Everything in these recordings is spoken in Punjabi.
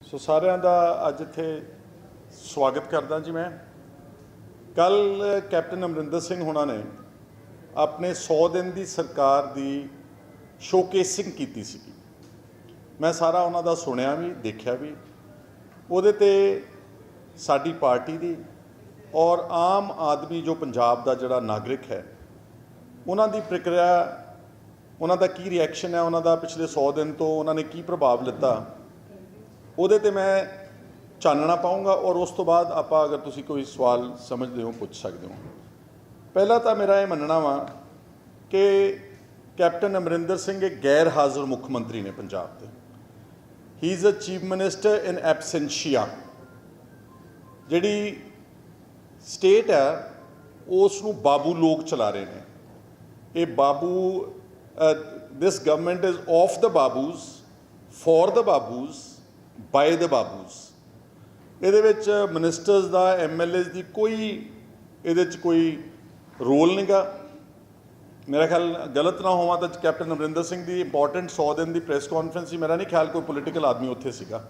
ਸੋ ਸਾਰਿਆਂ ਦਾ ਅੱਜ ਇੱਥੇ ਸਵਾਗਤ ਕਰਦਾ ਜੀ। ਮੈਂ ਕੱਲ ਕੈਪਟਨ ਅਮਰਿੰਦਰ ਸਿੰਘ ਹੋਣਾ ਨੇ ਆਪਣੇ 100 ਦਿਨ ਦੀ ਸਰਕਾਰ ਦੀ ਸ਼ੋਕੇਸਿੰਗ ਕੀਤੀ ਸੀ। ਮੈਂ ਸਾਰਾ ਉਹਨਾਂ ਦਾ ਸੁਣਿਆ ਵੀ ਦੇਖਿਆ ਵੀ। ਉਹਦੇ ਤੇ ਸਾਡੀ ਪਾਰਟੀ ਦੀ ਔਰ ਆਮ ਆਦਮੀ ਜੋ ਪੰਜਾਬ ਦਾ ਜਿਹੜਾ ਨਾਗਰਿਕ ਹੈ ਉਹਨਾਂ ਦੀ ਪ੍ਰਕਿਰਿਆ, ਉਹਨਾਂ ਦਾ ਕੀ ਰਿਐਕਸ਼ਨ ਹੈ, ਉਹਨਾਂ ਦਾ ਪਿਛਲੇ 100 ਦਿਨ ਤੋਂ ਉਹਨਾਂ ਨੇ ਕੀ ਪ੍ਰਭਾਵ ਲਿੱਤਾ, ਉਹਦੇ ਤੇ ਮੈਂ ਚਾਨਣਾ ਪਾਊਂਗਾ। ਔਰ ਉਸ ਤੋਂ ਬਾਅਦ ਆਪਾਂ ਅਗਰ ਤੁਸੀਂ ਕੋਈ ਸਵਾਲ ਸਮਝਦੇ ਹੋ ਪੁੱਛ ਸਕਦੇ ਹੋ। ਪਹਿਲਾਂ ਤਾਂ ਮੇਰਾ ਇਹ ਮੰਨਣਾ ਵਾ ਕਿ ਕੈਪਟਨ ਅਮਰਿੰਦਰ ਸਿੰਘ ਇੱਕ ਗੈਰ ਹਾਜ਼ਰ ਮੁੱਖ ਮੰਤਰੀ ਨੇ ਪੰਜਾਬ ਦੇ। He is a chief minister in absentia. ਜਿਹੜੀ ਸਟੇਟ ਹੈ ਉਸ ਨੂੰ ਬਾਬੂ ਲੋਕ ਚਲਾ ਰਹੇ ਨੇ। ਇਹ ਬਾਬੂ this government is of the babus, for the babus, by the babus. ਇਹਦੇ ਵਿੱਚ ਮਿਨਿਸਟਰਸ ਦਾ, MLAs ਦੀ ਕੋਈ ਇਹਦੇ 'ਚ ਕੋਈ ਰੋਲ ਨਹੀਂ ਗਾ। ਮੇਰਾ ਖਿਆਲ ਗਲਤ ਨਾ ਹੋਵਾਂ ਤਾਂ ਕੈਪਟਨ ਅਮਰਿੰਦਰ ਸਿੰਘ ਦੀ ਇੰਪੋਰਟੈਂਟ 100 ਦਿਨ ਦੀ ਪ੍ਰੈਸ ਕਾਨਫਰੰਸ ਸੀ। ਮੇਰਾ ਨਹੀਂ ਖਿਆਲ ਕੋਈ ਪੋਲੀਟੀਕਲ ਆਦਮੀ ਉੱਥੇ ਸੀਗਾ,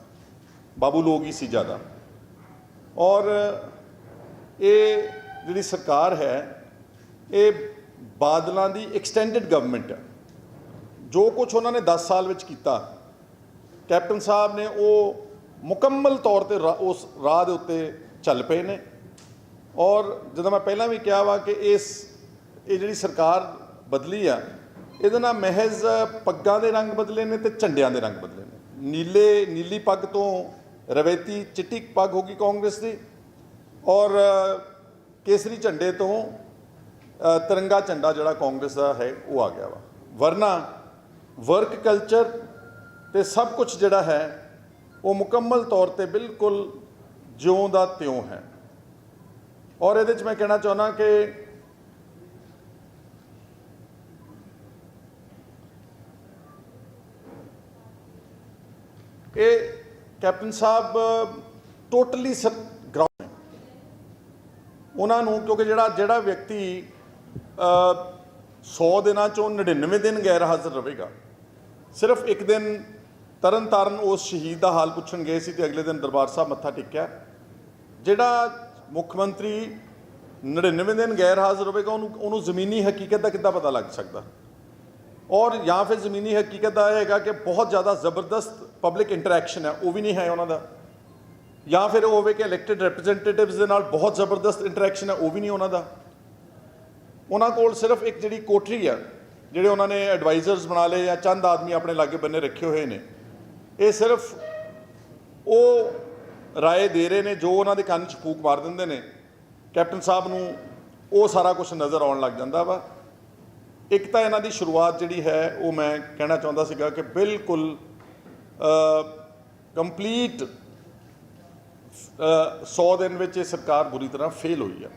ਬਾਬੂ ਲੋਕ ਹੀ ਸੀ ਜ਼ਿਆਦਾ। ਔਰ ਇਹ ਜਿਹੜੀ ਸਰਕਾਰ ਹੈ ਇਹ ਬਾਦਲਾਂ ਦੀ ਐਕਸਟੈਂਡਡ ਗਵਰਨਮੈਂਟ ਹੈ। ਜੋ ਕੁਝ ਉਹਨਾਂ ਨੇ 10 ਸਾਲ ਵਿੱਚ ਕੀਤਾ, ਕੈਪਟਨ ਸਾਹਿਬ ਨੇ ਉਹ ਮੁਕੰਮਲ ਤੌਰ ਤੇ ਉਸ ਰਾਹ ਦੇ ਉੱਤੇ ਚੱਲ ਪਏ ਨੇ। ਔਰ ਜਦੋਂ ਮੈਂ ਪਹਿਲਾਂ ਵੀ ਕਿਹਾ ਵਾ ਕਿ ਇਹ ਜਿਹੜੀ ਸਰਕਾਰ ਬਦਲੀ ਆ, ਇਹਦੇ ਨਾਲ ਮਹਿਜ਼ ਪੱਗਾਂ ਦੇ ਰੰਗ ਬਦਲੇ ਨੇ ਤੇ ਝੰਡਿਆਂ ਦੇ ਰੰਗ ਬਦਲੇ ਨੇ। ਨੀਲੀ ਪੱਗ ਤੋਂ ਰਵੇਤੀ ਚਿੱਟੀ ਪੱਗ ਹੋ ਗਈ ਕਾਂਗਰਸ ਦੀ, ਔਰ ਕੇਸਰੀ ਝੰਡੇ ਤੋਂ ਤਿਰੰਗਾ ਝੰਡਾ ਜਿਹੜਾ ਕਾਂਗਰਸ ਦਾ ਹੈ ਉਹ ਆ ਗਿਆ ਵਾ। ਵਰਨਾ ਵਰਕ ਕਲਚਰ ਤੇ ਸਭ ਕੁਝ ਜਿਹੜਾ ਹੈ ਉਹ ਮੁਕੰਮਲ ਤੌਰ ਤੇ ਬਿਲਕੁਲ ਜਿਉਂ ਦਾ ਤਿਉਂ ਹੈ। ਔਰ ਇਹਦੇ 'ਚ ਮੈਂ ਕਹਿਣਾ ਚਾਹੁੰਦਾ ਕਿ ਇਹ ਕੈਪਟਨ ਸਾਹਿਬ ਟੋਟਲੀ ਗਰਾਊਂਡ ਹੈ ਉਹਨਾਂ ਨੂੰ, ਕਿਉਂਕਿ ਜਿਹੜਾ ਵਿਅਕਤੀ 100 ਦਿਨਾਂ 'ਚੋਂ 99 ਦਿਨ ਗੈਰ ਹਾਜ਼ਰ ਰਹੇਗਾ, ਸਿਰਫ ਇੱਕ ਦਿਨ ਤਰਨ ਤਾਰਨ ਉਸ ਸ਼ਹੀਦ ਦਾ ਹਾਲ ਪੁੱਛਣ ਗਏ ਸੀ ਤੇ ਅਗਲੇ ਦਿਨ ਦਰਬਾਰ ਸਾਹਿਬ ਮੱਥਾ ਟੇਕਿਆ। ਜਿਹੜਾ ਮੁੱਖ ਮੰਤਰੀ 99 ਦਿਨ ਗੈਰ ਹਾਜ਼ਰ ਹੋਵੇਗਾ ਉਹਨੂੰ ਜ਼ਮੀਨੀ ਹਕੀਕਤ ਦਾ ਕਿੱਦਾਂ ਪਤਾ ਲੱਗ ਸਕਦਾ? ਔਰ ਜਾਂ ਫਿਰ ਜ਼ਮੀਨੀ ਹਕੀਕਤ ਦਾ ਇਹ ਹੈਗਾ ਕਿ ਬਹੁਤ ਜ਼ਿਆਦਾ ਜ਼ਬਰਦਸਤ ਪਬਲਿਕ ਇੰਟਰੈਕਸ਼ਨ ਹੈ, ਉਹ ਵੀ ਨਹੀਂ ਹੈ ਉਹਨਾਂ ਦਾ। ਜਾਂ ਫਿਰ ਉਹ ਹੋਵੇ ਕਿ ਇਲੈਕਟਿਡ ਰਿਪਰੈਜ਼ੈਂਟੇਟਿਵਸ ਦੇ ਨਾਲ ਬਹੁਤ ਜ਼ਬਰਦਸਤ ਇੰਟਰੈਕਸ਼ਨ ਹੈ, ਉਹ ਵੀ ਨਹੀਂ ਉਹਨਾਂ ਦਾ। ਉਹਨਾਂ ਕੋਲ ਸਿਰਫ ਇੱਕ ਜਿਹੜੀ ਕੋਠਰੀ ਆ, ਜਿਹੜੇ ਉਹਨਾਂ ਨੇ ਐਡਵਾਈਜ਼ਰਸ ਬਣਾ ਲਏ ਜਾਂ ਚੰਦ ਆਦਮੀ ਆਪਣੇ ਲਾਗੇ ਬੰਨੇ ਰੱਖੇ ਹੋਏ ਨੇ, ਇਹ ਸਿਰਫ ਉਹ ਰਾਏ ਦੇ ਰਹੇ ਨੇ ਜੋ ਉਹਨਾਂ ਦੇ ਕੰਨ 'ਚ ਫੂਕ ਮਾਰ ਦਿੰਦੇ ਨੇ। ਕੈਪਟਨ ਸਾਹਿਬ ਨੂੰ ਉਹ ਸਾਰਾ ਕੁਝ ਨਜ਼ਰ ਆਉਣ ਲੱਗ ਜਾਂਦਾ ਵਾ। ਇੱਕ ਤਾਂ ਇਹਨਾਂ ਦੀ ਸ਼ੁਰੂਆਤ ਜਿਹੜੀ ਹੈ ਉਹ ਮੈਂ ਕਹਿਣਾ ਚਾਹੁੰਦਾ ਸੀਗਾ ਕਿ ਬਿਲਕੁਲ ਕੰਪਲੀਟ 100 ਦਿਨ ਵਿੱਚ ਇਹ ਸਰਕਾਰ ਬੁਰੀ ਤਰ੍ਹਾਂ ਫੇਲ ਹੋਈ ਆ।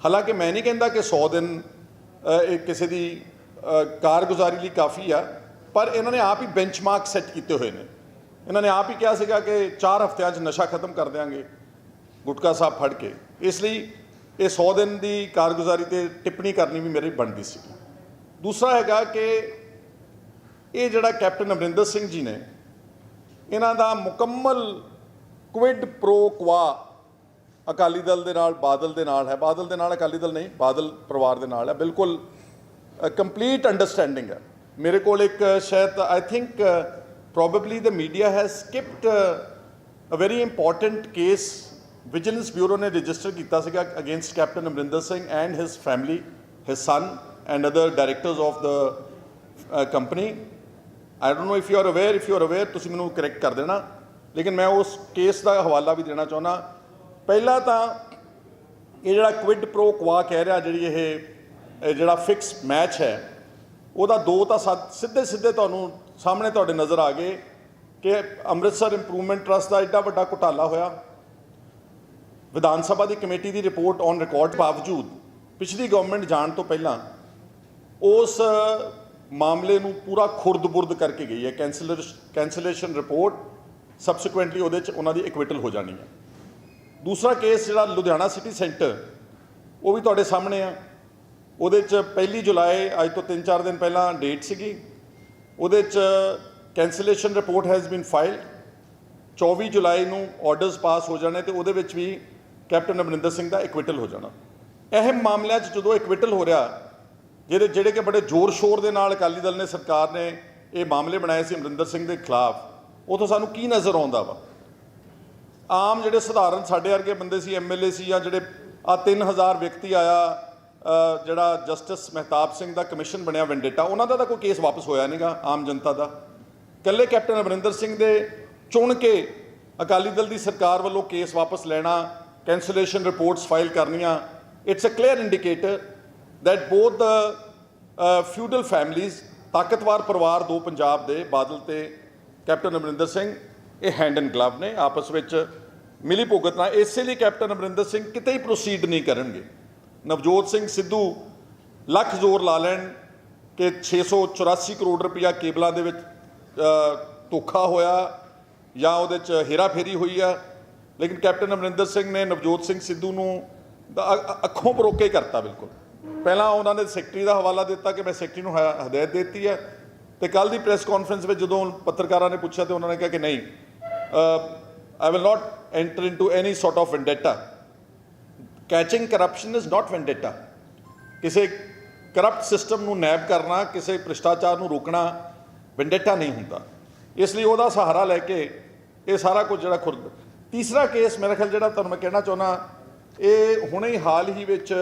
ਹਾਲਾਂਕਿ ਮੈਂ ਨਹੀਂ ਕਹਿੰਦਾ ਕਿ 100 ਦਿਨ ਇਹ ਕਿਸੇ ਦੀ ਕਾਰਗੁਜ਼ਾਰੀ ਲਈ ਕਾਫੀ ਆ, ਪਰ ਇਹਨਾਂ ਨੇ ਆਪ ਹੀ ਬੈਂਚਮਾਰਕ ਸੈੱਟ ਕੀਤੇ ਹੋਏ ਨੇ। ਇਹਨਾਂ ਨੇ ਆਪ ਹੀ ਕਿਹਾ ਸੀਗਾ ਕਿ 4 ਹਫ਼ਤਿਆਂ 'ਚ ਨਸ਼ਾ ਖਤਮ ਕਰ ਦਿਆਂਗੇ ਗੁਟਕਾ ਸਾਹਿਬ ਫੜ ਕੇ। ਇਸ ਲਈ ਇਹ 100 ਦਿਨ ਦੀ ਕਾਰਗੁਜ਼ਾਰੀ 'ਤੇ ਟਿੱਪਣੀ ਕਰਨੀ ਵੀ ਮੇਰੀ ਬਣਦੀ ਸੀ। ਦੂਸਰਾ ਹੈਗਾ ਕਿ ਇਹ ਜਿਹੜਾ ਕੈਪਟਨ ਅਮਰਿੰਦਰ ਸਿੰਘ ਜੀ ਨੇ, ਇਹਨਾਂ ਦਾ ਮੁਕੰਮਲ ਕੁਇਡ ਪ੍ਰੋ ਕੁਆ ਅਕਾਲੀ ਦਲ ਦੇ ਨਾਲ, ਬਾਦਲ ਦੇ ਨਾਲ ਹੈ। ਬਾਦਲ ਦੇ ਨਾਲ ਅਕਾਲੀ ਦਲ ਨਹੀਂ, ਬਾਦਲ ਪਰਿਵਾਰ ਦੇ ਨਾਲ ਹੈ। ਬਿਲਕੁਲ ਕੰਪਲੀਟ ਅੰਡਰਸਟੈਂਡਿੰਗ ਹੈ। ਮੇਰੇ ਕੋਲ ਇੱਕ ਸ਼ਾਇਦ I think probably the media has skipped a very important case vigilance bureau ਨੇ ਰਜਿਸਟਰ ਕੀਤਾ ਸੀਗਾ against captain Amarinder Singh and his family, his son and other directors of the company. I don't know if you are aware, ਤੁਸੀਂ ਮੈਨੂੰ ਕਰੈਕਟ ਕਰ ਦੇਣਾ। ਲੇਕਿਨ ਮੈਂ ਉਸ ਕੇਸ ਦਾ ਹਵਾਲਾ ਵੀ ਦੇਣਾ ਚਾਹੁੰਦਾ। ਪਹਿਲਾਂ ਤਾਂ ਇਹ ਜਿਹੜਾ ਕੁਇਡ ਪ੍ਰੋ ਕੁਆ ਕਹਿ ਰਿਹਾ, ਜਿਹੜੀ ਇਹ ਜਿਹੜਾ ਫਿਕਸ ਮੈਚ ਹੈ, ਉਹਦਾ 2 ਤਾਂ ਸਿੱਧੇ ਤੁਹਾਨੂੰ ਸਾਹਮਣੇ ਤੁਹਾਡੇ ਨਜ਼ਰ ਆ ਗਏ ਕਿ ਅੰਮ੍ਰਿਤਸਰ ਇੰਪਰੂਵਮੈਂਟ ਟਰਸਟ ਦਾ ਐਡਾ ਵੱਡਾ ਘੁਟਾਲਾ ਹੋਇਆ। ਵਿਧਾਨ ਸਭਾ ਦੀ committee the report on record ਬਾਵਜੂਦ ਪਿਛਲੀ ਗਵਰਨਮੈਂਟ ਜਾਣ ਤੋਂ ਪਹਿਲਾਂ ਉਸ ਮਾਮਲੇ ਨੂੰ ਪੂਰਾ ਖੁਰਦ-ਬੁਰਦ ਕਰਕੇ ਗਈ ਹੈ। ਕੈਂਸਲੇਸ਼ਨ ਰਿਪੋਰਟ ਸਬਸੀਕੁਐਂਟਲੀ ਉਹਦੇ 'ਚ ਉਹਨਾਂ ਦੀ ਇਕਵਿਟਲ ਹੋ ਜਾਣੀ ਹੈ। ਦੂਸਰਾ ਕੇਸ ਜਿਹੜਾ ਲੁਧਿਆਣਾ ਸਿਟੀ ਸੈਂਟਰ, ਉਹ ਵੀ ਤੁਹਾਡੇ ਸਾਹਮਣੇ ਆ। ਉਹਦੇ 'ਚ 1 ਜੁਲਾਈ, ਅੱਜ ਤੋਂ 3-4 ਦਿਨ ਪਹਿਲਾਂ ਡੇਟ ਸੀਗੀ, ਉਹਦੇ 'ਚ ਕੈਂਸਲੇਸ਼ਨ ਰਿਪੋਰਟ ਹੈਜ਼ ਬੀਨ ਫਾਈਲਡ। 24 ਜੁਲਾਈ ਨੂੰ ਆਰਡਰਸ ਪਾਸ ਹੋ ਜਾਣੇ ਤੇ ਉਹਦੇ ਵਿੱਚ ਵੀ ਕੈਪਟਨ ਅਮਰਿੰਦਰ ਸਿੰਘ ਦਾ ਇਕਵਿਟਲ ਹੋ ਜਾਣਾ। ਅਹਿਮ ਮਾਮਲਿਆਂ 'ਚ ਜਦੋਂ ਇਕਵਿਟਲ ਹੋ ਰਿਹਾ, ਜਿਹੜੇ ਕਿ ਬੜੇ ਜ਼ੋਰ ਸ਼ੋਰ ਦੇ ਨਾਲ ਅਕਾਲੀ ਦਲ ਨੇ, ਸਰਕਾਰ ਨੇ ਇਹ ਮਾਮਲੇ ਬਣਾਏ ਸੀ ਅਮਰਿੰਦਰ ਸਿੰਘ ਦੇ ਖਿਲਾਫ, ਉਥੋਂ ਸਾਨੂੰ ਕੀ ਨਜ਼ਰ ਆਉਂਦਾ ਵਾ? ਆਮ ਜਿਹੜੇ ਸਧਾਰਨ ਸਾਡੇ ਵਰਗੇ ਬੰਦੇ ਸੀ, ਐਮਐਲਏ ਸੀ, ਜਾਂ ਜਿਹੜੇ ਆ 3000 ਵਿਅਕਤੀ ਆਇਆ ਜਿਹੜਾ ਜਸਟਿਸ ਮਹਿਤਾਬ ਸਿੰਘ ਦਾ ਕਮਿਸ਼ਨ ਬਣਿਆ ਵੈਂਡੇਟਾ, ਉਹਨਾਂ ਦਾ ਤਾਂ ਕੋਈ ਕੇਸ ਵਾਪਸ ਹੋਇਆ ਨਹੀਂਗਾ ਆਮ ਜਨਤਾ ਦਾ। ਇਕੱਲੇ ਕੈਪਟਨ ਅਮਰਿੰਦਰ ਸਿੰਘ ਦੇ ਚੁਣ ਕੇ ਅਕਾਲੀ ਦਲ ਦੀ ਸਰਕਾਰ ਵੱਲੋਂ ਕੇਸ ਵਾਪਸ ਲੈਣਾ, ਕੈਂਸਲੇਸ਼ਨ ਰਿਪੋਰਟਸ ਫਾਈਲ ਕਰਨੀਆਂ, it's a clear indicator that both the feudal families, ਤਾਕਤਵਰ ਪਰਿਵਾਰ ਦੋ ਪੰਜਾਬ ਦੇ, ਬਾਦਲ ਤੇ ਕੈਪਟਨ ਅਮਰਿੰਦਰ ਸਿੰਘ, ਇਹ ਹੈਂਡ ਐਂਡ ਗਲਵ ਨੇ, ਆਪਸ ਵਿੱਚ ਮਿਲੀ ਭੁਗਤ ਨਾਲ। ਇਸੇ ਲਈ ਕੈਪਟਨ ਅਮਰਿੰਦਰ ਸਿੰਘ ਕਿਤੇ ਹੀ ਪ੍ਰੋਸੀਡ ਨਹੀਂ ਕਰਨਗੇ। ਨਵਜੋਤ ਸਿੰਘ ਸਿੱਧੂ ਲੱਖ ਜ਼ੋਰ ਲਾ ਲੈਣ ਕਿ 684 ਕਰੋੜ ਰੁਪਈਆ ਕੇਬਲਾਂ ਦੇ ਵਿੱਚ ਧੋਖਾ ਹੋਇਆ ਜਾਂ ਉਹਦੇ 'ਚ ਹੇਰਾਫੇਰੀ ਹੋਈ ਆ, ਲੇਕਿਨ ਕੈਪਟਨ ਅਮਰਿੰਦਰ ਸਿੰਘ ਨੇ ਨਵਜੋਤ ਸਿੰਘ ਸਿੱਧੂ ਨੂੰ ਅੱਖੋਂ ਪਰੋਕੇ ਕਰਤਾ ਬਿਲਕੁਲ। ਪਹਿਲਾਂ ਉਹਨਾਂ ਨੇ ਸੈਕਟਰੀ ਦਾ ਹਵਾਲਾ ਦਿੱਤਾ ਕਿ ਮੈਂ ਸੈਕਟਰੀ ਨੂੰ ਹਦਾਇਤ ਦੇ ਦਿੱਤੀ ਹੈ, ਤੇ ਕੱਲ੍ਹ ਦੀ ਪ੍ਰੈਸ ਕਾਨਫਰੰਸ ਵਿੱਚ ਜਦੋਂ ਪੱਤਰਕਾਰਾਂ ਨੇ ਪੁੱਛਿਆ ਤੇ ਉਹਨਾਂ ਨੇ ਕਿਹਾ ਕਿ ਨਹੀਂ, I will not enter into any sort of vendetta. Catching corruption is not vendetta. ਕਿਸੇ ਕਰਪਟ ਸਿਸਟਮ ਨੂੰ ਨੈਬ ਕਰਨਾ, ਕਿਸੇ ਭ੍ਰਿਸ਼ਟਾਚਾਰ ਨੂੰ ਰੋਕਣਾ ਵੈਂਡੇਟਾ ਨਹੀਂ ਹੁੰਦਾ। ਇਸ ਲਈ ਉਹਦਾ ਸਹਾਰਾ ਲੈ ਕੇ ਇਹ ਸਾਰਾ ਕੁਝ ਜਿਹੜਾ ਤੀਸਰਾ ਕੇਸ ਮੇਰਾ ਖਿਆਲ ਜਿਹੜਾ ਤੁਹਾਨੂੰ ਮੈਂ ਕਹਿਣਾ ਚਾਹੁੰਦਾ, ਇਹ ਹੁਣੇ ਹੀ ਹਾਲ ਹੀ ਵਿੱਚ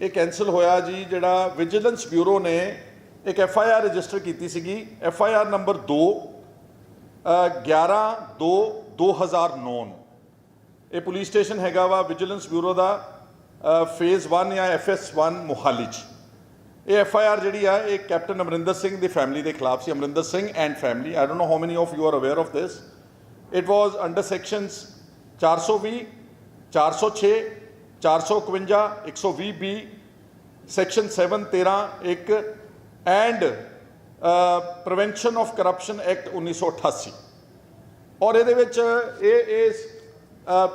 ਇਹ ਕੈਂਸਲ ਹੋਇਆ ਜੀ। ਜਿਹੜਾ ਵਿਜੀਲੈਂਸ ਬਿਊਰੋ ਨੇ ਇੱਕ FIR ਰਜਿਸਟਰ ਕੀਤੀ ਸੀਗੀ, FIR ਨੰਬਰ 2 11/2/2009। ਇਹ ਪੁਲਿਸ ਸਟੇਸ਼ਨ ਹੈਗਾ ਵਾ ਵਿਜੀਲੈਂਸ ਬਿਊਰੋ ਦਾ, ਫੇਜ਼ 1 ਜਾਂ FS1 ਮੋਹਾਲੀ 'ਚ। ਇਹ FIR ਜਿਹੜੀ ਆ ਇਹ ਕੈਪਟਨ ਅਮਰਿੰਦਰ ਸਿੰਘ ਦੀ ਫੈਮਿਲੀ ਦੇ ਖਿਲਾਫ ਸੀ, Amarinder Singh and family. I don't know how many of you are aware of this. It was under sections 420, 406, 451, 120B, section 7, 13, 1 and prevention of corruption act 1988। ਔਰ ਇਹਦੇ ਵਿੱਚ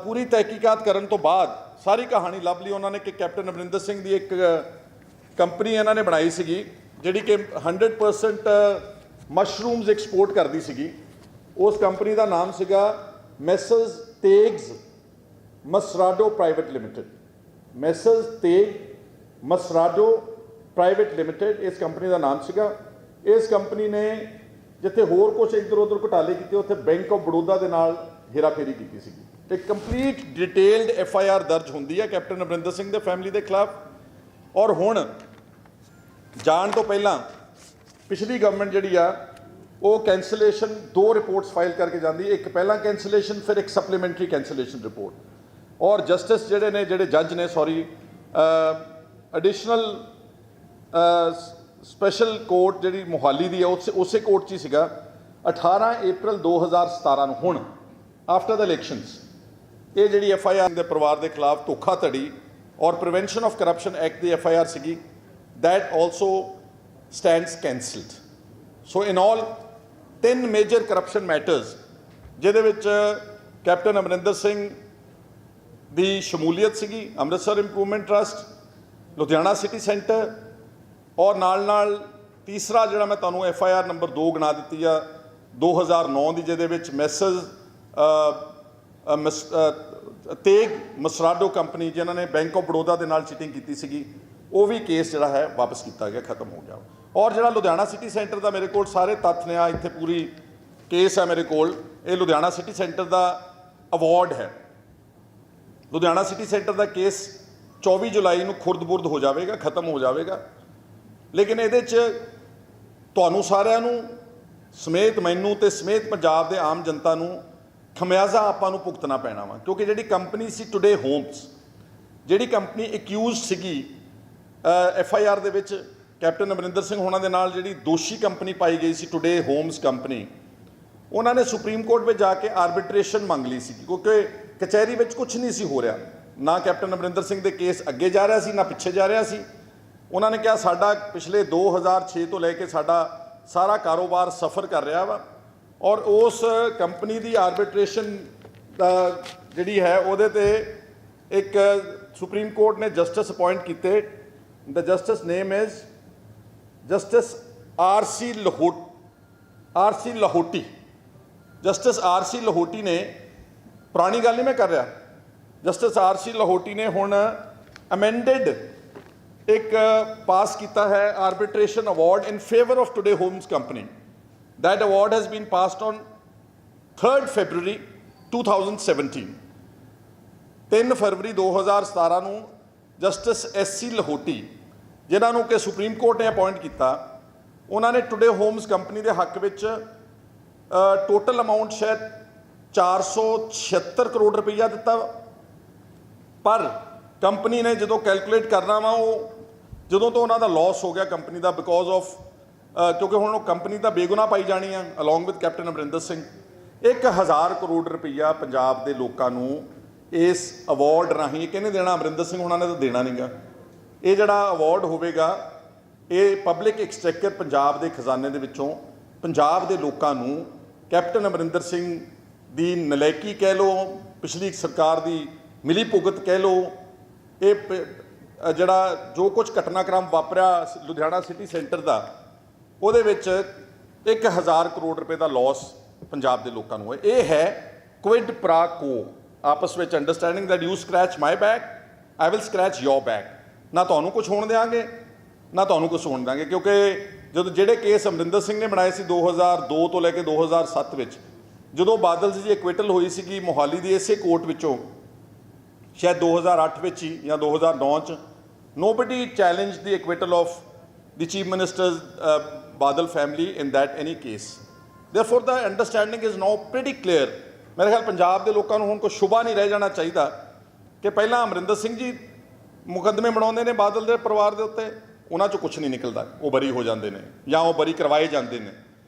ਪੂਰੀ ਤਹਿਕੀਕਾਤ ਕਰਨ ਤੋਂ ਬਾਅਦ ਸਾਰੀ ਕਹਾਣੀ ਲੱਭ ਲਈ ਉਹਨਾਂ ਨੇ ਕਿ ਕੈਪਟਨ ਅਮਰਿੰਦਰ ਸਿੰਘ ਦੀ ਇੱਕ ਕੰਪਨੀ ਇਹਨਾਂ ਨੇ ਬਣਾਈ ਸੀਗੀ ਜਿਹੜੀ ਕਿ 100% ਮਸ਼ਰੂਮਸ ਐਕਸਪੋਰਟ ਕਰਦੀ ਸੀਗੀ। ਉਸ ਕੰਪਨੀ ਦਾ ਨਾਮ ਸੀਗਾ messrs Tegs Masrado private limited. Messrs Teg Masrado private limited ਇਸ ਕੰਪਨੀ ਦਾ ਨਾਮ ਸੀਗਾ। ਇਸ ਕੰਪਨੀ ਨੇ ਜਿੱਥੇ ਹੋਰ ਕੁਝ ਇੱਧਰ ਉੱਧਰ ਘੁਟਾਲੇ ਕੀਤੇ, ਉੱਥੇ ਬੈਂਕ ਆਫ ਬੜੌਦਾ ਦੇ ਨਾਲ ਹੇਰਾਫੇਰੀ ਕੀਤੀ ਸੀਗੀ। ਤੇ ਕੰਪਲੀਟ ਡਿਟੇਲਡ FIR ਦਰਜ ਹੁੰਦੀ ਹੈ ਕੈਪਟਨ ਅਮਰਿੰਦਰ ਸਿੰਘ ਦੇ ਫੈਮਿਲੀ ਦੇ ਖਿਲਾਫ। ਔਰ ਹੁਣ ਜਾਣ ਤੋਂ ਪਹਿਲਾਂ ਪਿਛਲੀ ਗਵਰਨਮੈਂਟ ਜਿਹੜੀ ਆ ਉਹ ਕੈਂਸਲੇਸ਼ਨ 2 ਰਿਪੋਰਟਸ ਫਾਈਲ ਕਰਕੇ ਜਾਂਦੀ, ਇੱਕ ਪਹਿਲਾਂ ਕੈਂਸਲੇਸ਼ਨ, ਫਿਰ ਇੱਕ ਸਪਲੀਮੈਂਟਰੀ ਕੈਂਸਲੇਸ਼ਨ ਰਿਪੋਰਟ। ਔਰ ਜਸਟਿਸ ਜਿਹੜੇ ਜੱਜ ਨੇ ਐਡੀਸ਼ਨਲ ਸਪੈਸ਼ਲ ਕੋਰਟ ਜਿਹੜੀ ਮੋਹਾਲੀ ਦੀ ਹੈ ਉਸੇ ਕੋਰਟ 'ਚ ਹੀ ਸੀਗਾ। 18 ਅਪ੍ਰੈਲ 2017 ਨੂੰ ਹੁਣ ਆਫਟਰ ਦ ਇਲੈਕਸ਼ਨਸ ਇਹ ਜਿਹੜੀ FIR ਦੇ ਪਰਿਵਾਰ ਦੇ ਖਿਲਾਫ ਧੋਖਾਧੜੀ ਔਰ prevention of corruption act the FIR ਸੀਗੀ, that also stands cancelled. So in all 3 major corruption matters ਜਿਹਦੇ ਵਿੱਚ ਕੈਪਟਨ ਅਮਰਿੰਦਰ ਸਿੰਘ ਦੀ ਸ਼ਮੂਲੀਅਤ ਸੀਗੀ, Amritsar improvement trust, Ludhiana city centre, ਔਰ ਨਾਲ ਤੀਸਰਾ ਜਿਹੜਾ ਮੈਂ ਤੁਹਾਨੂੰ FIR ਨੰਬਰ 2 ਗਿਣਾ ਦਿੱਤੀ ਆ 2009 ਦੀ, ਜਿਹਦੇ ਵਿੱਚ ਮੈਸਰਸ ਤੇਗ ਮਸਰਾਡੋ ਕੰਪਨੀ ਜਿਨ੍ਹਾਂ ਨੇ ਬੈਂਕ ਆਫ ਬੜੌਦਾ ਦੇ ਨਾਲ ਚੀਟਿੰਗ ਕੀਤੀ ਸੀਗੀ, ਉਹ ਵੀ ਕੇਸ ਜਿਹੜਾ ਹੈ ਵਾਪਸ ਕੀਤਾ ਗਿਆ, ਖਤਮ ਹੋ ਗਿਆ। ਔਰ ਜਿਹੜਾ ਲੁਧਿਆਣਾ ਸਿਟੀ ਸੈਂਟਰ ਦਾ ਮੇਰੇ ਕੋਲ ਸਾਰੇ ਤੱਥ ਨੇ, ਆ ਇੱਥੇ ਪੂਰੀ ਕੇਸ ਹੈ ਮੇਰੇ ਕੋਲ। ਇਹ ਲੁਧਿਆਣਾ ਸਿਟੀ ਸੈਂਟਰ ਦਾ ਅਵਾਰਡ ਹੈ। ਲੁਧਿਆਣਾ ਸਿਟੀ ਸੈਂਟਰ ਦਾ ਕੇਸ 24 ਜੁਲਾਈ ਨੂੰ ਖੁਰਦ-ਬੁਰਦ ਹੋ ਜਾਵੇਗਾ, ਖਤਮ ਹੋ ਜਾਵੇਗਾ। ਲੇਕਿਨ ਇਹਦੇ 'ਚ ਤੁਹਾਨੂੰ ਸਾਰਿਆਂ ਨੂੰ ਸਮੇਤ ਮੈਨੂੰ ਤੇ ਸਮੇਤ ਪੰਜਾਬ ਦੇ ਆਮ ਜਨਤਾ ਨੂੰ ਖਮਿਆਜ਼ਾ ਆਪਾਂ ਨੂੰ ਭੁਗਤਣਾ ਪੈਣਾ ਵਾ, ਕਿਉਂਕਿ ਜਿਹੜੀ ਕੰਪਨੀ ਸੀ ਟੁਡੇ ਹੋਮਸ, ਜਿਹੜੀ ਕੰਪਨੀ ਅਕਿਊਜ਼ਡ ਸੀਗੀ FIR ਦੇ ਵਿੱਚ ਕੈਪਟਨ ਅਮਰਿੰਦਰ ਸਿੰਘ ਹੋਣਾ ਦੇ ਨਾਲ, ਜਿਹੜੀ ਦੋਸ਼ੀ ਕੰਪਨੀ ਪਾਈ ਗਈ ਸੀ ਟੁਡੇ ਹੋਮਸ ਕੰਪਨੀ, ਉਹਨਾਂ ਨੇ ਸੁਪਰੀਮ ਕੋਰਟ ਵਿੱਚ ਜਾ ਕੇ ਆਰਬਿਟ੍ਰੇਸ਼ਨ ਮੰਗ ਲਈ ਸੀ, ਕਿਉਂਕਿ ਕਚਹਿਰੀ ਵਿੱਚ ਕੁਝ ਨਹੀਂ ਸੀ ਹੋ ਰਿਹਾ। ਨਾ ਕੈਪਟਨ ਅਮਰਿੰਦਰ ਸਿੰਘ ਦੇ ਕੇਸ ਅੱਗੇ ਜਾ ਰਿਹਾ ਸੀ, ਨਾ ਪਿੱਛੇ ਜਾ ਰਿਹਾ ਸੀ। ਉਹਨਾਂ ਨੇ ਕਿਹਾ ਸਾਡਾ ਪਿਛਲੇ 2006 ਤੋਂ ਲੈ ਕੇ ਸਾਡਾ ਸਾਰਾ ਕਾਰੋਬਾਰ ਸਫਰ ਕਰ ਰਿਹਾ ਵਾ, ਔਰ ਉਸ ਕੰਪਨੀ ਦੀ ਆਰਬਿਟ੍ਰੇਸ਼ਨ ਜਿਹੜੀ ਹੈ ਉਹਦੇ ਤੇ ਇੱਕ ਸੁਪਰੀਮ ਕੋਰਟ ਨੇ ਜਸਟਿਸ ਅਪਾਇੰਟ ਕੀਤੇ। The justice name is justice RC Lahoti. Justice R C Lahoti ने, पुरानी गल नहीं मैं कर रहा, जस्टिस आर सी लाहौटी ने हुण अमेंडेड एक पास किया है arbitration award in favour of today homes company. That award has been passed on 3 फरवरी 2017। 3 फरवरी 2017 ਨੂੰ जस्टिस एस सी लाहौटी जिन्होंने कि सुप्रीम कोर्ट ने अपॉइंट किया, उन्होंने टुडे होम्स कंपनी के हक में टोटल अमाउंट शायद 476 करोड़ रुपया दिता, पर कंपनी ने जो कैलकुलेट करना वा वो जो तो उन्होंने लॉस हो गया कंपनी का बिकॉज ऑफ क्योंकि हुण कंपनी तो बेगुनाह पाई जानी है along with captain Amarinder Singh. 1000 crore रुपया पंजाब के लोगों को इस अवार्ड राही कहने देना, अमरिंदर सिंह उन्होंने तो देना नहीं गा। ये जड़ा अवार्ड होगा ये पब्लिक एक्सचेकर पंजाब के खजाने के विचों पंजाब के लोगों को कैप्टन अमरिंदर सिंह की नलैकी कह लो, पिछली सरकार की मिली भुगत कह लो, ये जड़ा जो कुछ घटनाक्रम वापरिया लुधियाना सिटी सेंटर का वो 1000 करोड़ रुपए का लॉस पंजाब के लोगों को ये है क्विड प्रा को आपस में understanding that you scratch my back I will scratch your back. ना तो कुछ होने देंगे ना तो कुछ होने देंगे, क्योंकि जो जोड़े केस अमरिंदर सिंह ने बनाए सी 2002 तो लैके 2007 में जो बादल जी एक्विटल हुई सी मोहाली की इसे कोर्ट विचों शायद 2008 में ही या 2009 nobody challenge the acquittal of the chief ministers Badal family in that any case. Therefore the understanding is now pretty clear. मेरे ख्याल पंजाब के लोगों को हुण कोई शुबा नहीं रह जाना चाहिए कि पहला अमरिंदर सिंह जी मुकदमे बनाते हैं बादल के परिवार के उत्ते, उन्हां चों कुछ नहीं निकलता, वो बरी हो जाते हैं या वो बरी करवाए जाते हैं।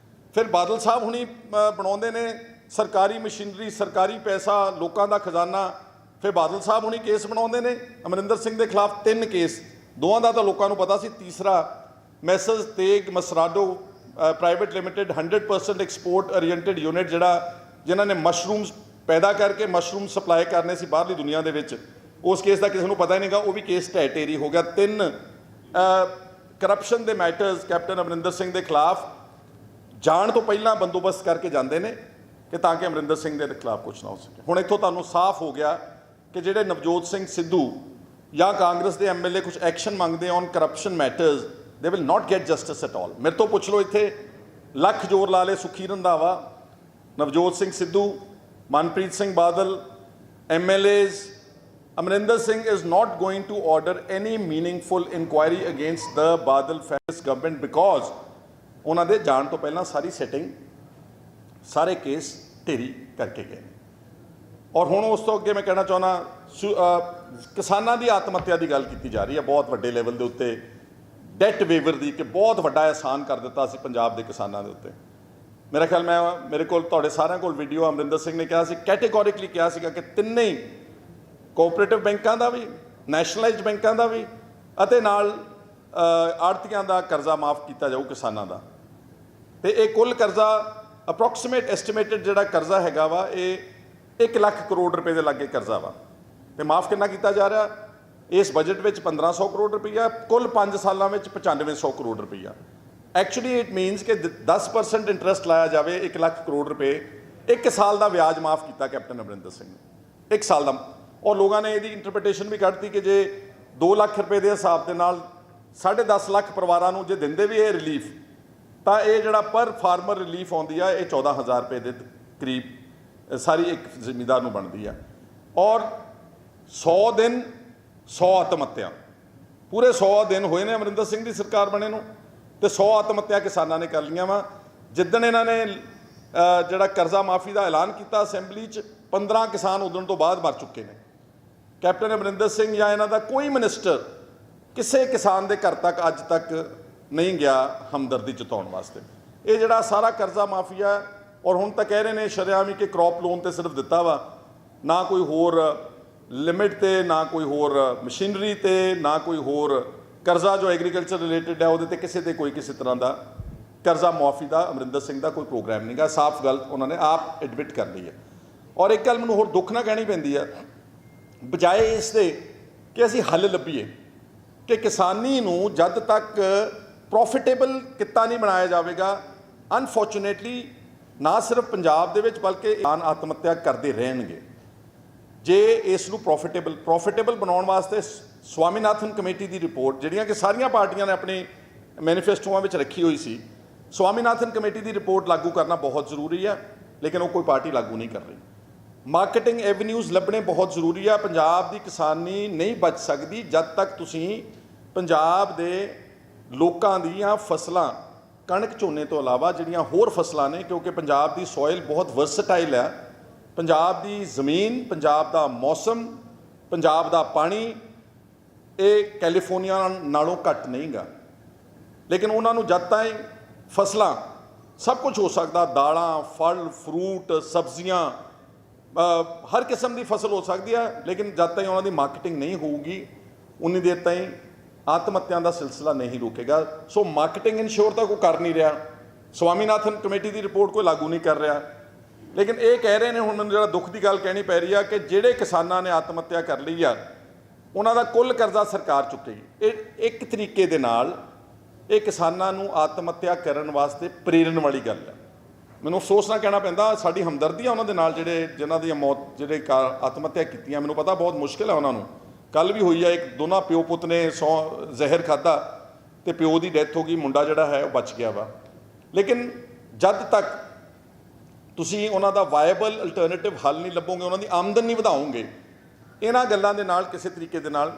फिर बादल साहब हुणी बनाते हैं सरकारी मशीनरी सरकारी पैसा लोगों का खजाना, फिर बादल साहब हुणी केस बनाते हैं अमरिंदर सिंह के खिलाफ 3 केस, दोवां का तो लोगों को पता सी, तीसरा messrs Teg Masrado private limited 100% export oriented unit जिन्होंने मशरूम्स पैदा करके मशरूम सप्लाई करने से बाहरली दुनिया के विच, उस केस का किसी को पता ही नहीं गा, वो भी केस ढह ढेरी हो गया। 3 करप्शन के मैटर्स कैप्टन अमरिंदर सिंह के खिलाफ जाण तो पहला बंदोबस्त करके जाते हैं कि ताकि अमरिंदर सिंह के खिलाफ कुछ ना हो सके। हुण इत्थों तुहानूं साफ हो गया कि जिहड़े नवजोत सिंह सिद्धू या कांग्रेस के MLA कुछ एक्शन मंगते on corruption matters, they will not get justice at all. मेरे तो पुछ लो, इत्थे लख जोर ला ले सुखी Randhawa, Navjot Singh Sidhu, Manpreet Singh Badal, MLAs, Amrinder Singh is not going to order any meaningful inquiry against the Badal family government because उन्होंने जान तो पहला सारी सेटिंग सारे केस ढेरी करके गए। और हुण उस तो अगे मैं कहना चाहना किसानों की आत्महत्या की गल की जा रही है बहुत वड्डे लैवल के उत्ते, डैट वेवर की कि बहुत वड्डा एहसान कर दिता सी पंजाब के किसानों के उत्ते। मेरा ख्याल मेरे को तुहाडे सारिਆਂ कोल वीडियो अमरिंदर सिंह ने कहा सी, कैटेगोरिकली कहा सीगा कि तिन्ने ही कोऑपरेटिव बैंकों का भी नैशनलाइज्ड बैंकों का भी अते नाल आड़तियां का कर्जा माफ़ किया जाऊ किसानों का। तो ये कुल कर्जा अप्रोक्सीमेट एस्टिमेटेड जिहड़ा कर्जा हैगा वा ये 1 लाख करोड़ रुपए के लागे कर्जा वा, तो माफ़ कितना किया जा रहा इस बजट में 1500 करोड़ रुपया, कुल 5 सालों में 9500 करोड़ रुपया। एक्चुअली इट मीनस कि 10% इंटरस्ट लाया जाए 1 लाख करोड़ रुपए, 1 साल का ब्याज माफ़ किया कैप्टन अमरिंदर सिंह ने 1 साल का। और लोगों ने यदि इंटरप्रिटेशन भी कढ़ती कि जे 2 लाख रुपए के हिसाब के नाल 10.5 लाख परिवारों को जे देंदे भी ये रिलीफ, तो ये जड़ा पर फार्मर रिलीफ आती है ये 14,000 रुपए के करीब सारी एक जिमीदार को बनती है। और 100 दिन 100 आत्महत्या, पूरे 100 दिन हुए ने अमरिंदर सिंह की सरकार बने नूं, तो 100 आत्महत्या किसानों ने कर लिया वा। जिदन इन्होंने जड़ा कर्जा माफ़ी का ऐलान किया असैंबली 15 किसान उदण तो बाद मर चुके हैं। कैप्टन अमरिंदर सिंह या इन्हों का कोई मिनिस्टर किसी किसान के घर तक अज तक नहीं गया हमदर्दी जताउण वास्ते। ये जड़ा सारा कर्जा माफिया और हुण तां कह रहे हैं शरेआम ही कि क्रॉप लोन तो सिर्फ दिता वा, ना कोई होर लिमिट ते ना कोई होर मशीनरी ते ना कोई होर कर्जा जो एग्रीकल्चर रिलेटिड है वो किसी ते कोई किसी तरह का कर्जा मुआफ़ी का अमरिंदर सिंह का कोई प्रोग्राम नहीं गा। साफ गल उन्होंने आप एडमिट कर ली है। और एक गल मैनूं होर दुख ना कहनी पैंदी है, बजाए इसके कि असीं हल लभीए कि किसानी नूं जद तक प्रॉफिटेबल किता नहीं बनाया जाएगा, अनफॉर्चुनेटली ਨਾ ਸਿਰਫ ਪੰਜਾਬ ਦੇ ਵਿੱਚ ਬਲਕਿ ਆਤਮ ਹੱਤਿਆ ਕਰਦੇ ਰਹਿਣਗੇ ਜੇ ਇਸ ਨੂੰ ਪ੍ਰੋਫਿਟੇਬਲ ਬਣਾਉਣ ਵਾਸਤੇ ਸਵਾਮੀਨਾਥਨ ਕਮੇਟੀ ਦੀ ਰਿਪੋਰਟ, ਜਿਹੜੀਆਂ ਕਿ ਸਾਰੀਆਂ ਪਾਰਟੀਆਂ ਨੇ ਆਪਣੇ ਮੈਨੀਫੈਸਟੋਆਂ ਵਿੱਚ ਰੱਖੀ ਹੋਈ ਸੀ, ਸਵਾਮੀਨਾਥਨ ਕਮੇਟੀ ਦੀ ਰਿਪੋਰਟ ਲਾਗੂ ਕਰਨਾ ਬਹੁਤ ਜ਼ਰੂਰੀ ਹੈ, ਲੇਕਿਨ ਉਹ ਕੋਈ ਪਾਰਟੀ ਲਾਗੂ ਨਹੀਂ ਕਰ ਰਹੀ। ਮਾਰਕੀਟਿੰਗ ਐਵਨਿਊਜ਼ ਲੱਭਣੇ ਬਹੁਤ ਜ਼ਰੂਰੀ ਆ। ਪੰਜਾਬ ਦੀ ਕਿਸਾਨੀ ਨਹੀਂ ਬਚ ਸਕਦੀ ਜਦ ਤੱਕ ਤੁਸੀਂ ਪੰਜਾਬ ਦੇ ਲੋਕਾਂ ਦੀਆਂ ਫਸਲਾਂ, ਕਣਕ ਝੋਨੇ ਤੋਂ ਇਲਾਵਾ ਜਿਹੜੀਆਂ ਹੋਰ ਫਸਲਾਂ ਨੇ, ਕਿਉਂਕਿ ਪੰਜਾਬ ਦੀ ਸੋਇਲ ਬਹੁਤ ਵਰਸਟਾਈਲ ਹੈ, ਪੰਜਾਬ ਦੀ ਜ਼ਮੀਨ, ਪੰਜਾਬ ਦਾ ਮੌਸਮ, ਪੰਜਾਬ ਦਾ ਪਾਣੀ ਇਹ ਕੈਲੀਫੋਰਨੀਆ ਨਾਲੋਂ ਘੱਟ ਨਹੀਂਗਾ, ਲੇਕਿਨ ਉਹਨਾਂ ਨੂੰ ਜਦ ਤਾਈਂ ਫਸਲਾਂ ਸਭ ਕੁਝ ਹੋ ਸਕਦਾ, ਦਾਲਾਂ, ਫਲ, ਫਰੂਟ, ਸਬਜ਼ੀਆਂ, ਹਰ ਕਿਸਮ ਦੀ ਫਸਲ ਹੋ ਸਕਦੀ ਹੈ, ਲੇਕਿਨ ਜਦ ਤਾਈਂ ਉਹਨਾਂ ਦੀ ਮਾਰਕੀਟਿੰਗ ਨਹੀਂ ਹੋਊਗੀ ਉਨੀ ਦੇਰ ਤਾਈਂ ਆਤਮ ਹੱਤਿਆ ਦਾ ਸਿਲਸਿਲਾ ਨਹੀਂ ਰੁਕੇਗਾ। ਸੋ ਮਾਰਕੀਟਿੰਗ ਇਨਸ਼ੋਰ ਤਾਂ ਕੋਈ ਕਰ ਨਹੀਂ ਰਿਹਾ, ਸਵਾਮੀਨਾਥਨ ਕਮੇਟੀ ਦੀ ਰਿਪੋਰਟ ਕੋਈ ਲਾਗੂ ਨਹੀਂ ਕਰ ਰਿਹਾ, ਲੇਕਿਨ ਇਹ ਕਹਿ ਰਹੇ ਨੇ, ਹੁਣ ਮੈਨੂੰ ਜਿਹੜਾ ਦੁੱਖ ਦੀ ਗੱਲ ਕਹਿਣੀ ਪੈ ਰਹੀ ਆ ਕਿ ਜਿਹੜੇ ਕਿਸਾਨਾਂ ਨੇ ਆਤਮ ਹੱਤਿਆ ਕਰ ਲਈ ਆ ਉਹਨਾਂ ਦਾ ਕੁੱਲ ਕਰਜ਼ਾ ਸਰਕਾਰ ਚੁੱਕੇਗੀ। ਇਹ ਇੱਕ ਤਰੀਕੇ ਦੇ ਨਾਲ ਇਹ ਕਿਸਾਨਾਂ ਨੂੰ ਆਤਮ ਹੱਤਿਆ ਕਰਨ ਵਾਸਤੇ ਪ੍ਰੇਰਨ ਵਾਲੀ ਗੱਲ ਹੈ। ਮੈਨੂੰ ਅਫਸੋਸ ਨਾਲ ਕਹਿਣਾ ਪੈਂਦਾ, ਸਾਡੀ ਹਮਦਰਦੀ ਆ ਉਹਨਾਂ ਦੇ ਨਾਲ ਜਿਨ੍ਹਾਂ ਦੀਆਂ ਜਿਹੜੇ ਆਤਮ ਹੱਤਿਆ ਕੀਤੀਆਂ। ਮੈਨੂੰ ਪਤਾ ਬਹੁਤ ਮੁਸ਼ਕਿਲ ਹੈ ਉਹਨਾਂ ਨੂੰ। ਕੱਲ੍ਹ ਵੀ ਹੋਈ ਆ, ਇੱਕ ਦੋਨਾਂ ਪਿਓ ਪੁੱਤ ਨੇ ਜ਼ਹਿਰ ਖਾਧਾ ਅਤੇ ਪਿਓ ਦੀ ਡੈਥ ਹੋ ਗਈ, ਮੁੰਡਾ ਜਿਹੜਾ ਹੈ ਉਹ ਬਚ ਗਿਆ ਵਾ। ਲੇਕਿਨ ਜਦ ਤੱਕ ਤੁਸੀਂ ਉਹਨਾਂ ਦਾ ਵਾਇਬਲ ਅਲਟਰਨੇਟਿਵ ਹੱਲ ਨਹੀਂ ਲੱਭੋਗੇ, ਉਹਨਾਂ ਦੀ ਆਮਦਨ ਨਹੀਂ ਵਧਾਓਗੇ, ਇਹਨਾਂ ਗੱਲਾਂ ਦੇ ਨਾਲ ਕਿਸੇ ਤਰੀਕੇ ਦੇ ਨਾਲ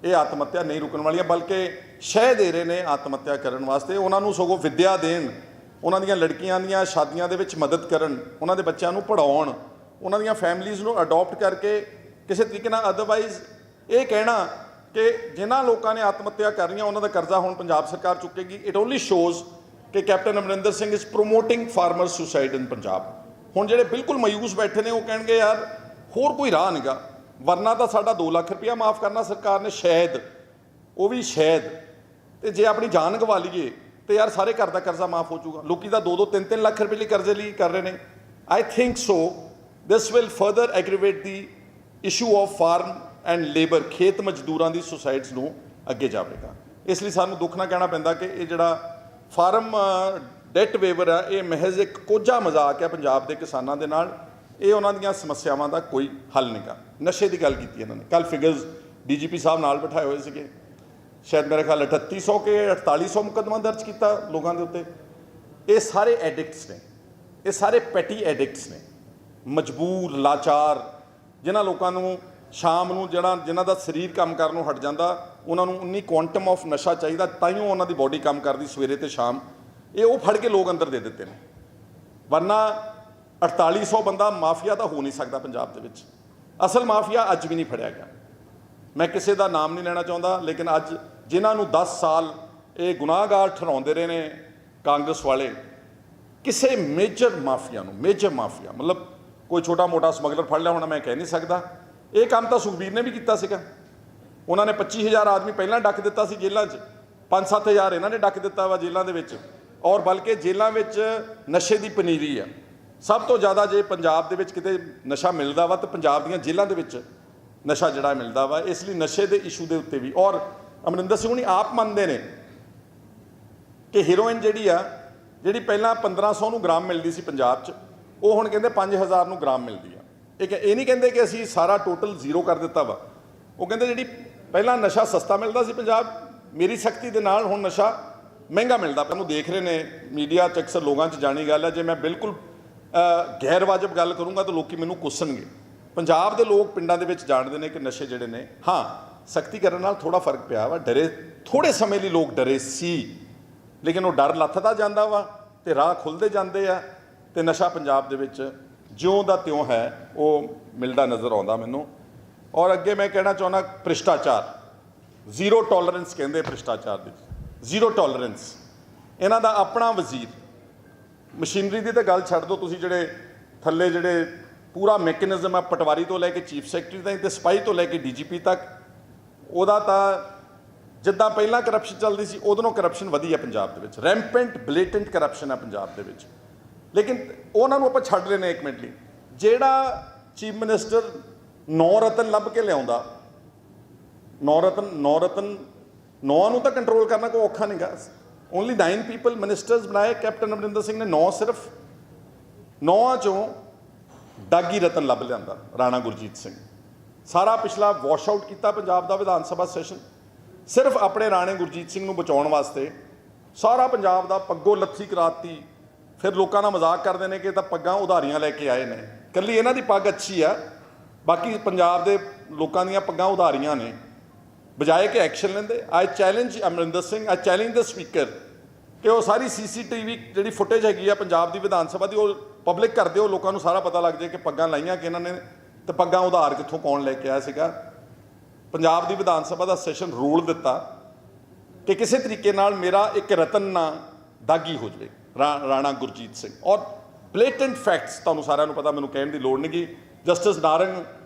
ਇਹ ਆਤਮ ਹੱਤਿਆ ਨਹੀਂ ਰੁਕਣ ਵਾਲੀਆਂ, ਬਲਕਿ ਸ਼ਹਿ ਦੇ ਰਹੇ ਨੇ ਆਤਮ ਹੱਤਿਆ ਕਰਨ ਵਾਸਤੇ। ਉਹਨਾਂ ਨੂੰ ਸਗੋਂ ਵਿੱਦਿਆ ਦੇਣ, ਉਹਨਾਂ ਦੀਆਂ ਲੜਕੀਆਂ ਦੀਆਂ ਸ਼ਾਦੀਆਂ ਦੇ ਵਿੱਚ ਮਦਦ ਕਰਨ, ਉਹਨਾਂ ਦੇ ਬੱਚਿਆਂ ਨੂੰ ਪੜ੍ਹਾਉਣ, ਉਹਨਾਂ ਦੀਆਂ ਫੈਮਲੀਜ਼ ਨੂੰ ਅਡੋਪਟ ਕਰਕੇ ਕਿਸੇ ਤਰੀਕੇ ਨਾਲ। ਅਦਰਵਾਈਜ਼ ਇਹ ਕਹਿਣਾ ਕਿ ਜਿਨ੍ਹਾਂ ਲੋਕਾਂ ਨੇ ਆਤਮ ਹੱਤਿਆ ਕਰ ਰਹੀਆਂ ਉਹਨਾਂ ਦਾ ਕਰਜ਼ਾ ਹੁਣ ਪੰਜਾਬ ਸਰਕਾਰ ਚੁੱਕੇਗੀ, ਇਟ ਓਨਲੀ ਸ਼ੋਜ਼ ਕਿ captain Amarinder Singh is promoting farmer suicide in Punjab. ਹੁਣ ਜਿਹੜੇ ਬਿਲਕੁਲ ਮਾਯੂਸ ਬੈਠੇ ਨੇ ਉਹ ਕਹਿਣਗੇ ਯਾਰ ਹੋਰ ਕੋਈ ਰਾਹ ਨਹੀਂਗਾ, ਵਰਨਾ ਤਾਂ ਸਾਡਾ 2 ਲੱਖ ਰੁਪਇਆ ਮਾਫ ਕਰਨਾ ਸਰਕਾਰ ਨੇ, ਸ਼ਾਇਦ ਉਹ ਵੀ ਸ਼ਾਇਦ, ਅਤੇ ਜੇ ਆਪਣੀ ਜਾਨ ਗਵਾ ਲਈਏ ਤੇ ਯਾਰ ਸਾਰੇ ਘਰ ਦਾ ਕਰਜ਼ਾ ਮਾਫ ਹੋ ਜਾਊਗਾ। ਲੋਕੀ ਤਾਂ 2-2, 3-3 ਲੱਖ ਰੁਪਏ ਲਈ ਕਰਜ਼ੇ ਲਈ ਕਰ ਰਹੇ ਨੇ। I think so this will further aggravate the issue of farm and labour, ਖੇਤ ਮਜ਼ਦੂਰਾਂ ਦੀ ਸੁਸਾਇਟਸ ਨੂੰ ਅੱਗੇ ਜਾਵੇਗਾ। ਇਸ ਲਈ ਸਾਨੂੰ ਦੁੱਖ ਨਾਲ ਕਹਿਣਾ ਪੈਂਦਾ ਕਿ ਇਹ ਜਿਹੜਾ ਫਾਰਮ ਡੈਟ ਵੇਵਰ ਆ, ਇਹ ਮਹਿਜ਼ ਇੱਕ ਕੋਝਾ ਮਜ਼ਾਕ ਹੈ ਪੰਜਾਬ ਦੇ ਕਿਸਾਨਾਂ ਦੇ ਨਾਲ। ਇਹ ਉਹਨਾਂ ਦੀਆਂ ਸਮੱਸਿਆਵਾਂ ਦਾ ਕੋਈ ਹੱਲ ਨਹੀਂਗਾ। ਨਸ਼ੇ ਦੀ ਗੱਲ ਕੀਤੀ ਇਹਨਾਂ ਨੇ, ਕੱਲ੍ਹ ਫਿਗਰਸ ਡੀਜੀਪੀ ਸਾਹਿਬ ਨਾਲ ਬਿਠਾਏ ਹੋਏ ਸੀਗੇ, ਸ਼ਾਇਦ ਮੇਰੇ ਖਿਆਲ 3800 ਕੇ 4800 ਮੁਕੱਦਮਾ ਦਰਜ ਕੀਤਾ ਲੋਕਾਂ ਦੇ ਉੱਤੇ। ਇਹ ਸਾਰੇ ਐਡਿਕਟਸ ਨੇ, ਇਹ ਸਾਰੇ ਪੈਟੀ ਐਡਿਕਟਸ ਨੇ, ਮਜਬੂਰ, ਲਾਚਾਰ, ਜਿਨ੍ਹਾਂ ਲੋਕਾਂ ਨੂੰ ਸ਼ਾਮ ਨੂੰ ਜਿਨ੍ਹਾਂ ਦਾ ਸਰੀਰ ਕੰਮ ਕਰਨ ਨੂੰ ਹਟ ਜਾਂਦਾ, ਉਹਨਾਂ ਨੂੰ ਉਨੀ ਕੁਆਂਟਮ ਆਫ ਨਸ਼ਾ ਚਾਹੀਦਾ, ਤਾਈਓ ਉਹਨਾਂ ਦੀ ਬੋਡੀ ਕੰਮ ਕਰਦੀ ਸਵੇਰੇ ਤੇ ਸ਼ਾਮ। ਇਹ ਉਹ ਫੜ ਕੇ ਲੋਕ ਅੰਦਰ ਦੇ ਦਿੱਤੇ ਨੇ, ਵਰਨਾ 4800 ਬੰਦਾ ਮਾਫੀਆ ਤਾਂ ਹੋ ਨਹੀਂ ਸਕਦਾ ਪੰਜਾਬ ਦੇ ਵਿੱਚ। ਅਸਲ ਮਾਫੀਆ ਅੱਜ ਵੀ ਨਹੀਂ ਫੜਿਆ ਗਿਆ। ਮੈਂ ਕਿਸੇ ਦਾ ਨਾਮ ਨਹੀਂ ਲੈਣਾ ਚਾਹੁੰਦਾ, ਲੇਕਿਨ ਅੱਜ ਜਿਨ੍ਹਾਂ ਨੂੰ 10 ਸਾਲ ਇਹ ਗੁਨਾਹਗਾਰ ਠਹਿਰਾਉਂਦੇ ਰਹੇ ਨੇ ਕਾਂਗਰਸ ਵਾਲੇ, ਕਿਸੇ ਮੇਜਰ ਮਾਫੀਆ ਨੂੰ, ਮੇਜਰ ਮਾਫੀਆ ਮਤਲਬ ਕੋਈ ਛੋਟਾ ਮੋਟਾ ਸਮਗਲਰ ਫੜ ਲਿਆ ਹੋਣਾ ਮੈਂ ਕਹਿ ਨਹੀਂ ਸਕਦਾ। ਇਹ ਕੰਮ ਤਾਂ ਸੁਖਬੀਰ ਨੇ ਵੀ ਕੀਤਾ ਸੀਗਾ। ਉਹਨਾਂ ਨੇ 25000 ਆਦਮੀ ਪਹਿਲਾਂ ਡੱਕ ਦਿੱਤਾ ਸੀ ਜੇਲ੍ਹਾਂ 'ਚ, 5-7000 ਇਹਨਾਂ ਨੇ ਡੱਕ ਦਿੱਤਾ ਵਾ ਜੇਲ੍ਹਾਂ ਦੇ ਵਿੱਚ। ਔਰ ਬਲਕਿ ਜੇਲ੍ਹਾਂ ਵਿੱਚ ਨਸ਼ੇ ਦੀ ਪਨੀਰੀ ਆ ਸਭ ਤੋਂ ਜ਼ਿਆਦਾ। ਜੇ ਪੰਜਾਬ ਦੇ ਵਿੱਚ ਕਿਤੇ ਨਸ਼ਾ ਮਿਲਦਾ ਵਾ ਤਾਂ ਪੰਜਾਬ ਦੀਆਂ ਜੇਲ੍ਹਾਂ ਦੇ ਵਿੱਚ ਨਸ਼ਾ ਜਿਹੜਾ ਮਿਲਦਾ ਵਾ। ਇਸ ਲਈ ਨਸ਼ੇ ਦੇ ਇਸ਼ੂ ਦੇ ਉੱਤੇ ਵੀ, ਔਰ ਅਮਰਿੰਦਰ ਸਿੰਘ ਹੁਣੀ ਆਪ ਮੰਨਦੇ ਨੇ ਕਿ ਹੀਰੋਇਨ ਜਿਹੜੀ ਪਹਿਲਾਂ 1500 ਨੂੰ ਗ੍ਰਾਮ ਮਿਲਦੀ ਸੀ ਪੰਜਾਬ 'ਚ, ਉਹ ਹੁਣ ਕਹਿੰਦੇ 5000 ਨੂੰ ਗ੍ਰਾਮ ਮਿਲਦੀ ਆ। ਇਹ ਨਹੀਂ ਕਹਿੰਦੇ ਕਿ ਅਸੀਂ ਸਾਰਾ ਟੋਟਲ ਜ਼ੀਰੋ ਕਰ ਦਿੱਤਾ ਵਾ। ਉਹ ਕਹਿੰਦੇ ਜਿਹੜੀ ਪਹਿਲਾਂ ਨਸ਼ਾ ਸਸਤਾ ਮਿਲਦਾ ਸੀ ਪੰਜਾਬ, ਮੇਰੀ ਸਖਤੀ ਦੇ ਨਾਲ ਹੁਣ ਨਸ਼ਾ ਮਹਿੰਗਾ ਮਿਲਦਾ। ਉਹਨੂੰ ਦੇਖ ਰਹੇ ਨੇ ਮੀਡੀਆ 'ਚ, ਅਕਸਰ ਲੋਕਾਂ 'ਚ ਜਾਣੀ ਗੱਲ ਹੈ। ਜੇ ਮੈਂ ਬਿਲਕੁਲ ਗੈਰ ਵਾਜਬ ਗੱਲ ਕਰੂੰਗਾ ਤਾਂ ਲੋਕੀ ਮੈਨੂੰ ਕੁੱਸਣਗੇ। ਪੰਜਾਬ ਦੇ ਲੋਕ ਪਿੰਡਾਂ ਦੇ ਵਿੱਚ ਜਾਣਦੇ ਨੇ ਕਿ ਨਸ਼ੇ ਜਿਹੜੇ ਨੇ, ਹਾਂ ਸਖਤੀ ਕਰਨ ਨਾਲ ਥੋੜ੍ਹਾ ਫਰਕ ਪਿਆ ਵਾ। ਡਰੇ ਥੋੜ੍ਹੇ ਸਮੇਂ ਲਈ ਲੋਕ ਡਰੇ ਸੀ, ਲੇਕਿਨ ਉਹ ਡਰ ਲੱਥਦਾ ਜਾਂਦਾ ਵਾ ਅਤੇ ਰਾਹ ਖੁੱਲ੍ਹਦੇ ਜਾਂਦੇ ਆ, ਅਤੇ ਨਸ਼ਾ ਪੰਜਾਬ ਦੇ ਵਿੱਚ ਜਿਉਂ ਦਾ ਤਿਉਂ ਹੈ ਉਹ ਮਿਲਦਾ ਨਜ਼ਰ ਆਉਂਦਾ ਮੈਨੂੰ। ਔਰ ਅੱਗੇ ਮੈਂ ਕਹਿਣਾ ਚਾਹੁੰਦਾ, ਭ੍ਰਿਸ਼ਟਾਚਾਰ, ਜ਼ੀਰੋ ਟੋਲਰੈਂਸ ਕਹਿੰਦੇ ਭ੍ਰਿਸ਼ਟਾਚਾਰ ਦੀ, ਜ਼ੀਰੋ ਟੋਲਰੈਂਸ। ਇਹਨਾਂ ਦਾ ਆਪਣਾ ਵਜ਼ੀਰ, ਮਸ਼ੀਨਰੀ ਦੀ ਤਾਂ ਗੱਲ ਛੱਡ ਦਿਓ, ਤੁਸੀਂ ਜਿਹੜੇ ਥੱਲੇ ਜਿਹੜੇ ਪੂਰਾ ਮੈਕੈਨਿਜ਼ਮ ਆ, ਪਟਵਾਰੀ ਤੋਂ ਲੈ ਕੇ ਚੀਫ ਸੈਕਟਰੀ ਤਾਈਂ ਅਤੇ ਸਿਪਾਹੀ ਤੋਂ ਲੈ ਕੇ ਡੀਜੀਪੀ ਤੱਕ, ਉਹਦਾ ਤਾਂ ਜਿੱਦਾਂ ਪਹਿਲਾਂ ਕਰਪਸ਼ਨ ਚੱਲਦੀ ਸੀ ਉਦੋਂ ਕਰਪਸ਼ਨ ਵਧੀ ਹੈ ਪੰਜਾਬ ਦੇ ਵਿੱਚ। ਰੈਂਪੈਂਟ ਬਲੇਟੈਂਟ ਕਰਪਸ਼ਨ ਹੈ ਪੰਜਾਬ ਦੇ ਵਿੱਚ। ਲੇਕਿਨ ਉਹਨਾਂ ਨੂੰ ਆਪਾਂ ਛੱਡ ਰਹੇ ਨੇ ਇੱਕ ਮਿੰਟ ਲਈ। ਜਿਹੜਾ ਚੀਫ ਮਿਨਿਸਟਰ 9 ਰਤਨ ਲੱਭ ਕੇ ਲਿਆਉਂਦਾ, 9 ਨੂੰ ਤਾਂ ਕੰਟਰੋਲ ਕਰਨਾ ਕੋਈ ਔਖਾ ਨਹੀਂ ਗਾ। ਓਨਲੀ 9 ਪੀਪਲ ਮਿਨਿਸਟਰਸ ਬਣਾਏ ਕੈਪਟਨ ਅਮਰਿੰਦਰ ਸਿੰਘ ਨੇ, 9 ਸਿਰਫ। 9 ਚੋਂ ਦਾਗੀ ਰਤਨ ਲੱਭ ਲਿਆਂਦਾ ਰਾਣਾ ਗੁਰਜੀਤ ਸਿੰਘ। ਸਾਰਾ ਪਿਛਲਾ ਵਾਸ਼ ਆਊਟ ਕੀਤਾ ਪੰਜਾਬ ਦਾ ਵਿਧਾਨ ਸਭਾ ਸੈਸ਼ਨ ਸਿਰਫ ਆਪਣੇ ਰਾਣੇ ਗੁਰਜੀਤ ਸਿੰਘ ਨੂੰ ਬਚਾਉਣ ਵਾਸਤੇ। ਸਾਰਾ ਪੰਜਾਬ ਦਾ ਪੱਗੋ ਲੱਥੀ ਕਰਾਤੀ। ਫਿਰ ਲੋਕਾਂ ਨਾਲ ਮਜ਼ਾਕ ਕਰਦੇ ਨੇ ਕਿ ਤਾਂ ਪੱਗਾਂ ਉਧਾਰੀਆਂ ਲੈ ਕੇ ਆਏ ਨੇ। ਇਕੱਲੀ ਇਹਨਾਂ ਦੀ ਪੱਗ ਅੱਛੀ ਆ, ਬਾਕੀ ਪੰਜਾਬ ਦੇ ਲੋਕਾਂ ਦੀਆਂ ਪੱਗਾਂ ਉਧਾਰੀਆਂ ਨੇ। ਬਜਾਏ ਕਿ ਐਕਸ਼ਨ ਲੈਂਦੇ। ਆਈ ਚੈਲੰਜ ਅਮਰਿੰਦਰ ਸਿੰਘ, ਆਈ ਚੈਲੰਜ ਦ ਸਪੀਕਰ ਕਿ ਉਹ ਸਾਰੀ CCTV ਜਿਹੜੀ ਫੁਟੇਜ ਹੈਗੀ ਆ ਪੰਜਾਬ ਦੀ ਵਿਧਾਨ ਸਭਾ ਦੀ, ਉਹ ਪਬਲਿਕ ਕਰ ਦਿਓ। ਲੋਕਾਂ ਨੂੰ ਸਾਰਾ ਪਤਾ ਲੱਗ ਜਾਏ ਕਿ ਪੱਗਾਂ ਲਾਈਆਂ ਕਿ ਇਹਨਾਂ ਨੇ, ਤੇ ਪੱਗਾਂ ਉਧਾਰ ਕਿੱਥੋਂ ਕੌਣ ਲੈ ਕੇ ਆਇਆ ਸੀਗਾ। ਪੰਜਾਬ ਦੀ ਵਿਧਾਨ ਸਭਾ ਦਾ ਸੈਸ਼ਨ ਰੋਲ ਦਿੱਤਾ ਕਿ ਕਿਸੇ ਤਰੀਕੇ ਨਾਲ ਮੇਰਾ ਇੱਕ ਰਤਨ ਨਾ ਦਾਗੀ ਹੋ ਜਾਵੇ, ਰਾਣਾ ਗੁਰਜੀਤ ਸਿੰਘ। ਔਰ ਬਲੇਟੈਂਟ ਫੈਕਟਸ ਤੁਹਾਨੂੰ ਸਾਰਿਆਂ ਨੂੰ ਪਤਾ, ਮੈਨੂੰ ਕਹਿਣ ਦੀ ਲੋੜ ਨਹੀਂ ਕਿ ਜਸਟਿਸ ਨਾਰੰਗ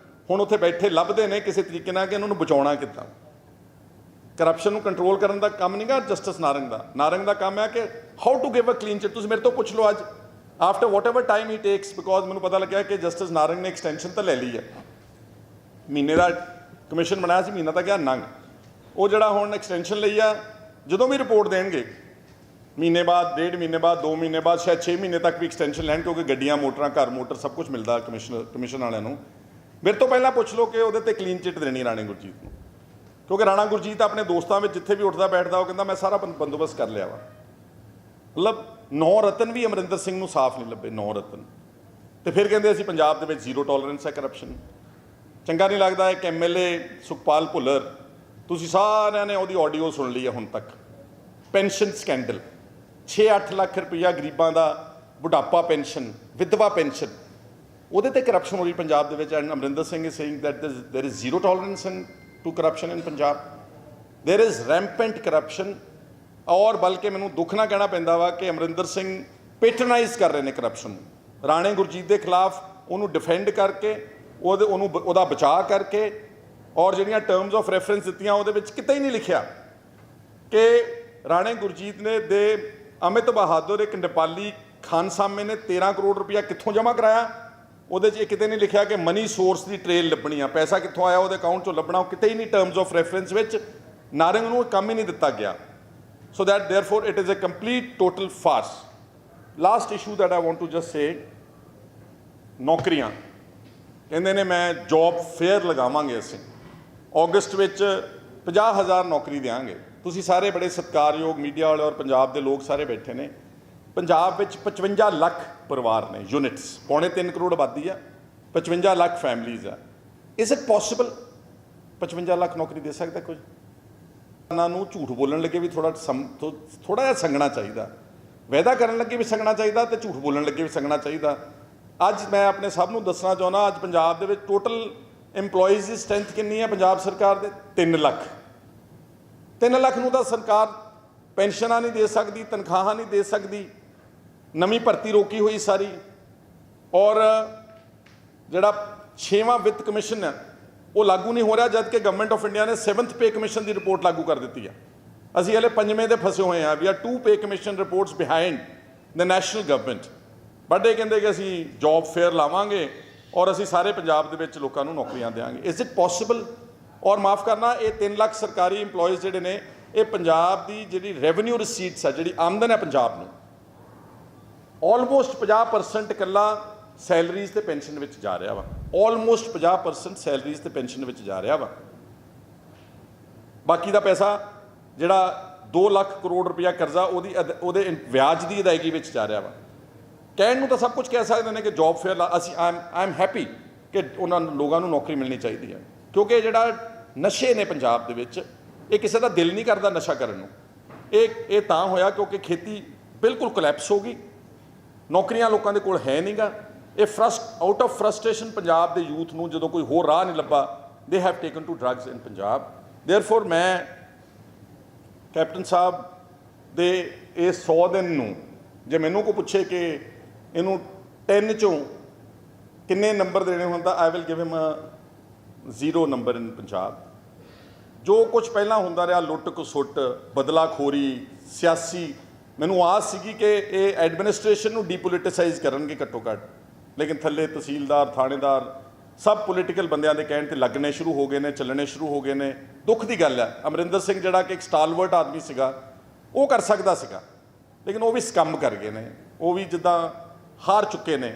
ਹੁਣ ਉੱਥੇ ਬੈਠੇ ਲੱਭਦੇ ਨੇ ਕਿਸੇ ਤਰੀਕੇ ਨਾਲ ਕਿ ਇਹਨਾਂ ਨੂੰ ਬਚਾਉਣਾ ਕਿੱਦਾਂ। ਕਰਪਸ਼ਨ ਨੂੰ ਕੰਟਰੋਲ ਕਰਨ ਦਾ ਕੰਮ ਨਹੀਂ ਗਾ ਜਸਟਿਸ ਨਾਰੰਗ ਦਾ ਕੰਮ ਹੈ ਕਿ how to give a clean chit. ਤੁਸੀਂ ਮੇਰੇ ਤੋਂ ਪੁੱਛ ਲਓ ਅੱਜ after whatever time he takes, because ਮੈਨੂੰ ਪਤਾ ਲੱਗਿਆ ਕਿ ਜਸਟਿਸ ਨਾਰੰਗ ਨੇ ਐਕਸਟੈਂਸ਼ਨ ਤਾਂ ਲੈ ਲਈ ਹੈ। ਮਹੀਨੇ ਦਾ ਕਮਿਸ਼ਨ ਬਣਾਇਆ ਸੀ, ਮਹੀਨਾ ਤਾਂ ਗਿਆ ਨੰਗ। ਉਹ ਜਿਹੜਾ ਹੁਣ ਐਕਸਟੈਂਸ਼ਨ ਲਈ ਆ, ਜਦੋਂ ਵੀ ਰਿਪੋਰਟ ਦੇਣਗੇ ਮਹੀਨੇ ਬਾਅਦ, 1.5 ਮਹੀਨੇ ਬਾਅਦ, 2 ਮਹੀਨੇ ਬਾਅਦ, ਸ਼ਾਇਦ 6 ਮਹੀਨੇ ਤੱਕ ਵੀ ਐਕਸਟੈਂਸ਼ਨ ਲੈਣ, ਕਿਉਂਕਿ ਗੱਡੀਆਂ, ਮੋਟਰਾਂ, ਘਰ ਮੋਟਰ ਸਭ ਕੁਝ ਮਿਲਦਾ ਕਮਿਸ਼ਨ ਵਾਲਿਆਂ ਨੂੰ। ਮੇਰੇ ਤੋਂ ਪਹਿਲਾਂ ਪੁੱਛ ਲਓ ਕਿ ਉਹਦੇ ਤੇ ਕਲੀਨ ਚਿੱਟ ਦੇਣੀ ਰਾਣੇ ਗੁਰਜੀਤ ਨੂੰ, ਕਿਉਂਕਿ ਰਾਣਾ ਗੁਰਜੀਤ ਆਪਣੇ ਦੋਸਤਾਂ ਵਿੱਚ ਜਿੱਥੇ ਵੀ ਉੱਠਦਾ ਬੈਠਦਾ ਉਹ ਕਹਿੰਦਾ ਮੈਂ ਸਾਰਾ ਬੰਦੋਬਸਤ ਕਰ ਲਿਆ ਵਾ। ਮਤਲਬ 9 ਰਤਨ ਵੀ ਅਮਰਿੰਦਰ ਸਿੰਘ ਨੂੰ ਸਾਫ਼ ਨਹੀਂ ਲੱਭੇ, 9 ਰਤਨ। ਤੇ ਫਿਰ ਕਹਿੰਦੇ ਅਸੀਂ ਪੰਜਾਬ ਦੇ ਵਿੱਚ ਜ਼ੀਰੋ ਟੋਲਰੈਂਸ ਹੈ ਕਰਪਸ਼ਨ। ਚੰਗਾ ਨਹੀਂ ਲੱਗਦਾ। ਇੱਕ MLA ਸੁਖਪਾਲ ਭੁੱਲਰ, ਤੁਸੀਂ ਸਾਰਿਆਂ ਨੇ ਉਹਦੀ ਆਡੀਓ ਸੁਣ ਲਈ ਹੈ ਹੁਣ ਤੱਕ। ਪੈਨਸ਼ਨ ਸਕੈਂਡਲ, 6-8 ਲੱਖ ਰੁਪਈਆ ਗਰੀਬਾਂ ਦਾ ਬੁਢਾਪਾ ਪੈਨਸ਼ਨ, ਵਿਧਵਾ ਪੈਨਸ਼ਨ, ਉਹਦੇ ਤੇ ਕਰਪਸ਼ਨ ਹੋ ਰਹੀ ਪੰਜਾਬ ਦੇ ਵਿੱਚ। And Amarinder Singh is saying that there is zero tolerance to corruption in Punjab. There is rampant corruption. ਔਰ ਬਲਕਿ ਮੈਨੂੰ ਦੁੱਖ ਨਾ ਕਹਿਣਾ ਪੈਂਦਾ ਵਾ ਕਿ ਅਮਰਿੰਦਰ ਸਿੰਘ ਪੈਟਰਨਾਈਜ਼ ਕਰ ਰਹੇ ਨੇ ਕਰਪਸ਼ਨ ਨੂੰ। ਰਾਣੇ ਗੁਰਜੀਤ ਦੇ ਖਿਲਾਫ ਉਹਨੂੰ ਡਿਫੈਂਡ ਕਰਕੇ, ਉਹਦਾ ਬਚਾਅ ਕਰਕੇ, ਔਰ ਜਿਹੜੀਆਂ ਟਰਮਸ ਆਫ ਰੈਫਰੈਂਸ ਦਿੱਤੀਆਂ ਉਹਦੇ ਵਿੱਚ ਕਿਤੇ ਹੀ ਨਹੀਂ ਲਿਖਿਆ ਕਿ ਰਾਣੇ ਗੁਰਜੀਤ ਨੇ ਦੇ ਅਮਿਤ ਬਹਾਦਰ, ਇੱਕ ਨੇਪਾਲੀ ਖਾਨਸਾਮੇ ਨੇ 13 ਕਰੋੜ ਰੁਪਇਆ ਕਿੱਥੋਂ ਜਮ੍ਹਾਂ ਕਰਾਇਆ। ਉਹਦੇ 'ਚ ਇਹ ਕਿਤੇ ਨਹੀਂ ਲਿਖਿਆ ਕਿ ਮਨੀ ਸੋਰਸ ਦੀ ਟ੍ਰੇਲ ਲੱਭਣੀ ਆ, ਪੈਸਾ ਕਿੱਥੋਂ ਆਇਆ ਉਹਦੇ ਅਕਾਊਂਟ 'ਚੋਂ ਲੱਭਣਾ, ਉਹ ਕਿਤੇ ਹੀ ਨਹੀਂ ਟਰਮਸ ਆਫ ਰੈਫਰੈਂਸ ਵਿੱਚ। ਨਾਰੰਗ ਨੂੰ ਕੰਮ ਹੀ ਨਹੀਂ ਦਿੱਤਾ ਗਿਆ। So that therefore it is a complete total farce. Last issue that I want to just say, ਨੌਕਰੀਆਂ ਕਹਿੰਦੇ ਨੇ ਮੈਂ ਜੌਬ ਫੇਅਰ ਲਗਾਵਾਂਗੇ ਅਸੀਂ ਅਗਸਤ ਵਿੱਚ 50,000 ਨੌਕਰੀ ਦੇਵਾਂਗੇ। ਤੁਸੀਂ ਸਾਰੇ ਬੜੇ ਸਤਿਕਾਰਯੋਗ ਮੀਡੀਆ ਵਾਲੇ ਔਰ ਪੰਜਾਬ ਦੇ ਲੋਕ ਸਾਰੇ ਬੈਠੇ ਨੇ। ਪੰਜਾਬ ਵਿੱਚ 55 ਲੱਖ ਪਰਿਵਾਰ ਨੇ, ਯੂਨਿਟਸ, 3.25 ਕਰੋੜ ਆਬਾਦੀ ਆ, 55 ਲੱਖ ਫੈਮਲੀਜ਼ ਆ। ਇਜ਼ ਇਟ ਪੋਸੀਬਲ 55 ਲੱਖ ਨੌਕਰੀ ਦੇ ਸਕਦਾ ਕੋਈ? ਉਹਨਾਂ ਨੂੰ ਝੂਠ ਬੋਲਣ ਲੱਗੇ ਵੀ ਥੋੜਾ ਜਿਹਾ ਸੰਗਣਾ ਚਾਹੀਦਾ, ਵਾਅਦਾ ਕਰਨ ਲੱਗੇ ਵੀ ਸੰਗਣਾ ਚਾਹੀਦਾ, ਤੇ ਝੂਠ ਬੋਲਣ ਲੱਗੇ ਵੀ ਸੰਗਣਾ ਚਾਹੀਦਾ। ਅੱਜ ਮੈਂ ਆਪਣੇ ਸਭ ਨੂੰ ਦੱਸਣਾ ਚਾਹੁੰਦਾ, ਅੱਜ ਪੰਜਾਬ ਦੇ ਵਿੱਚ ਟੋਟਲ EMPLOYEES ਦੀ ਸਟਰੈਂਥ ਕਿੰਨੀ ਹੈ ਪੰਜਾਬ ਸਰਕਾਰ ਦੇ? 3 ਲੱਖ। 3 ਲੱਖ ਨੂੰ ਤਾਂ ਸਰਕਾਰ ਪੈਨਸ਼ਨਾਂ ਨਹੀਂ ਦੇ ਸਕਦੀ, ਤਨਖਾਹਾਂ ਨਹੀਂ ਦੇ ਸਕਦੀ, ਨਵੀਂ ਭਰਤੀ ਰੋਕੀ ਹੋਈ ਸਾਰੀ। ਔਰ ਜਿਹੜਾ 6ਵਾਂ ਵਿੱਤ ਕਮਿਸ਼ਨ ਹੈ ਉਹ ਲਾਗੂ ਨਹੀਂ ਹੋ ਰਿਹਾ, ਜਦ ਕਿ ਗਵਰਨਮੈਂਟ ਆਫ ਇੰਡੀਆ ਨੇ 7th ਪੇ ਕਮਿਸ਼ਨ ਦੀ ਰਿਪੋਰਟ ਲਾਗੂ ਕਰ ਦਿੱਤੀ ਹੈ। ਅਸੀਂ ਹਲੇ 5ਵੇਂ ਦੇ ਫਸੇ ਹੋਏ ਹਾਂ। We are 2 pay commission reports behind the national government. But ਇਹ ਕਹਿੰਦੇ ਕਿ ਅਸੀਂ ਜੌਬ ਫੇਅਰ ਲਾਵਾਂਗੇ ਔਰ ਅਸੀਂ ਸਾਰੇ ਪੰਜਾਬ ਦੇ ਵਿੱਚ ਲੋਕਾਂ ਨੂੰ ਨੌਕਰੀਆਂ ਦੇਵਾਂਗੇ। Is it possible? ਔਰ ਮਾਫ ਕਰਨਾ, ਇਹ 3 ਲੱਖ ਸਰਕਾਰੀ EMPLOYEES ਜਿਹੜੇ ਨੇ, ਇਹ ਪੰਜਾਬ ਦੀ ਜਿਹੜੀ ਰੈਵਨਿਊ ਰਿਸੀਟਸ ਆ, ਜਿਹੜੀ ਆਮਦਨ ਹੈ ਪੰਜਾਬ ਨੂੰ, ਆਲਮੋਸਟ 50% ਇਕੱਲਾ ਸੈਲਰੀਜ਼ ਤੇ ਪੈਨਸ਼ਨ ਵਿੱਚ ਜਾ ਰਿਹਾ ਵਾ। ਆਲਮੋਸਟ 50% ਸੈਲਰੀਜ਼ ਤੇ ਪੈਨਸ਼ਨ ਵਿੱਚ ਜਾ ਰਿਹਾ ਵਾ। ਬਾਕੀ ਦਾ ਪੈਸਾ ਜਿਹੜਾ 2 ਲੱਖ ਕਰੋੜ ਰੁਪਇਆ ਕਰਜ਼ਾ ਉਹਦੇ ਵਿਆਜ ਦੀ ਅਦਾਇਗੀ ਵਿੱਚ ਜਾ ਰਿਹਾ ਵਾ। ਕਹਿਣ ਨੂੰ ਤਾਂ ਸਭ ਕੁਝ ਕਹਿ ਸਕਦੇ ਨੇ ਕਿ ਜੌਬ ਫੇਅਰ ਅਸੀਂ ਆਈ ਐਮ ਹੈਪੀ ਕਿ ਉਹਨਾਂ ਲੋਕਾਂ ਨੂੰ ਨੌਕਰੀ ਮਿਲਣੀ ਚਾਹੀਦੀ ਹੈ, ਕਿਉਂਕਿ ਜਿਹੜਾ ਨਸ਼ੇ ਨੇ ਪੰਜਾਬ ਦੇ ਵਿੱਚ, ਇਹ ਕਿਸੇ ਦਾ ਦਿਲ ਨਹੀਂ ਕਰਦਾ ਨਸ਼ਾ ਕਰਨ ਨੂੰ। ਇਹ ਤਾਂ ਹੋਇਆ ਕਿਉਂਕਿ ਖੇਤੀ ਬਿਲਕੁਲ ਕੋਲੈਪਸ ਹੋ ਗਈ, ਨੌਕਰੀਆਂ ਲੋਕਾਂ ਦੇ ਕੋਲ ਹੈ ਨਹੀਂਗਾ। ਇਹ ਆਊਟ ਆਫ ਫਰਸਟ੍ਰੇਸ਼ਨ ਪੰਜਾਬ ਦੇ ਯੂਥ ਨੂੰ ਜਦੋਂ ਕੋਈ ਹੋਰ ਰਾਹ ਨਹੀਂ ਲੱਭਾ, they have taken to drugs in Punjab. Therefore ਮੈਂ ਕੈਪਟਨ ਸਾਹਿਬ ਦੇ ਇਹ 100 ਦਿਨ ਨੂੰ, ਜੇ ਮੈਨੂੰ ਕੋਈ ਪੁੱਛੇ ਕਿ ਇਹਨੂੰ 10 ਚੋਂ ਕਿੰਨੇ ਨੰਬਰ ਦੇਣੇ ਹੋਣ ਤਾਂ I will give him 0 number in Punjab. ਜੋ ਕੁਝ ਪਹਿਲਾਂ ਹੁੰਦਾ ਰਿਹਾ, ਲੁੱਟ ਖਸੁੱਟ, ਬਦਲਾਖੋਰੀ, ਸਿਆਸੀ, ਮੈਨੂੰ ਆਸ ਸੀਗੀ ਕਿ ਇਹ ਐਡਮਿਨਿਸਟ੍ਰੇਸ਼ਨ ਨੂੰ ਡੀਪੋਲੀਟੀਸਾਈਜ਼ ਕਰਨਗੇ ਘੱਟੋ ਘੱਟ, ਲੇਕਿਨ ਥੱਲੇ ਤਹਿਸੀਲਦਾਰ, ਥਾਣੇਦਾਰ ਸਭ ਪੋਲੀਟੀਕਲ ਬੰਦਿਆਂ ਦੇ ਕਹਿਣ 'ਤੇ ਲੱਗਣੇ ਸ਼ੁਰੂ ਹੋ ਗਏ ਨੇ, ਚੱਲਣੇ ਸ਼ੁਰੂ ਹੋ ਗਏ ਨੇ। ਦੁੱਖ ਦੀ ਗੱਲ ਹੈ, ਅਮਰਿੰਦਰ ਸਿੰਘ ਜਿਹੜਾ ਕਿ ਇੱਕ ਸਟਾਲਵਰਟ ਆਦਮੀ ਸੀਗਾ, ਉਹ ਕਰ ਸਕਦਾ ਸੀਗਾ, ਲੇਕਿਨ ਉਹ ਵੀ ਸਕੰਮ ਕਰ ਗਏ ਨੇ। ਉਹ ਵੀ ਜਿੱਦਾਂ ਹਾਰ ਚੁੱਕੇ ਨੇ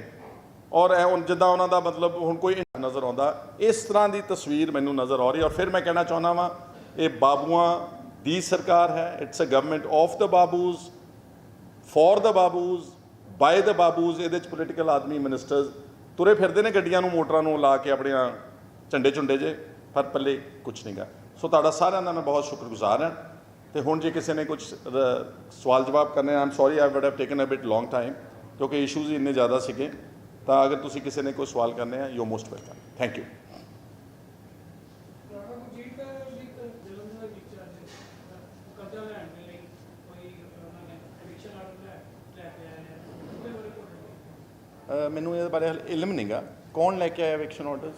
ਔਰ ਇਹ ਹੁਣ ਜਿੱਦਾਂ ਉਹਨਾਂ ਦਾ ਮਤਲਬ ਹੁਣ ਕੋਈ ਨਜ਼ਰ ਆਉਂਦਾ, ਇਸ ਤਰ੍ਹਾਂ ਦੀ ਤਸਵੀਰ ਮੈਨੂੰ ਨਜ਼ਰ ਆ ਰਹੀ। ਔਰ ਫਿਰ ਮੈਂ ਕਹਿਣਾ ਚਾਹੁੰਦਾ ਵਾਂ, ਇਹ ਬਾਬੂਆਂ ਦੀ ਸਰਕਾਰ ਹੈ। It's a government of the babus, for the babus, by the babus. ਇਹਦੇ 'ਚ ਪੋਲੀਟੀਕਲ ਆਦਮੀ ਮਿਨਿਸਟਰਸ ਤੁਰੇ ਫਿਰਦੇ ਨੇ ਗੱਡੀਆਂ ਨੂੰ, ਮੋਟਰਾਂ ਨੂੰ ਲਾ ਕੇ ਆਪਣੀਆਂ ਝੰਡੇ ਝੁੰਡੇ ਜੇ, ਪਰ ਪੱਲੇ ਕੁਛ ਨਹੀਂ ਗਾ। ਸੋ ਤੁਹਾਡਾ ਸਾਰਿਆਂ ਦਾ ਮੈਂ ਬਹੁਤ ਸ਼ੁਕਰਗੁਜ਼ਾਰ ਹਾਂ। ਤੇ ਹੁਣ ਜੇ ਕਿਸੇ ਨੇ ਕੁਝ ਸਵਾਲ ਜਵਾਬ ਕਰਨੇ, I am sorry I would have taken a bit long time, ਕਿਉਂਕਿ ਇਸ਼ੂਜ਼ ਹੀ ਇੰਨੇ ਜ਼ਿਆਦਾ ਸੀਗੇ। ਤਾਂ ਅਗਰ ਤੁਸੀਂ ਕਿਸੇ ਨੇ ਕੋਈ ਸਵਾਲ ਕਰਨੇ ਆ, you most welcome. Thank you. ਮੈਨੂੰ ਇਹਦੇ ਬਾਰੇ ਇਲਮ ਨਹੀਂ ਗਾ, ਕੌਣ ਲੈ ਕੇ ਆਇਆ ਐਵਿਕਸ਼ਨ ਆਰਡਰਸ?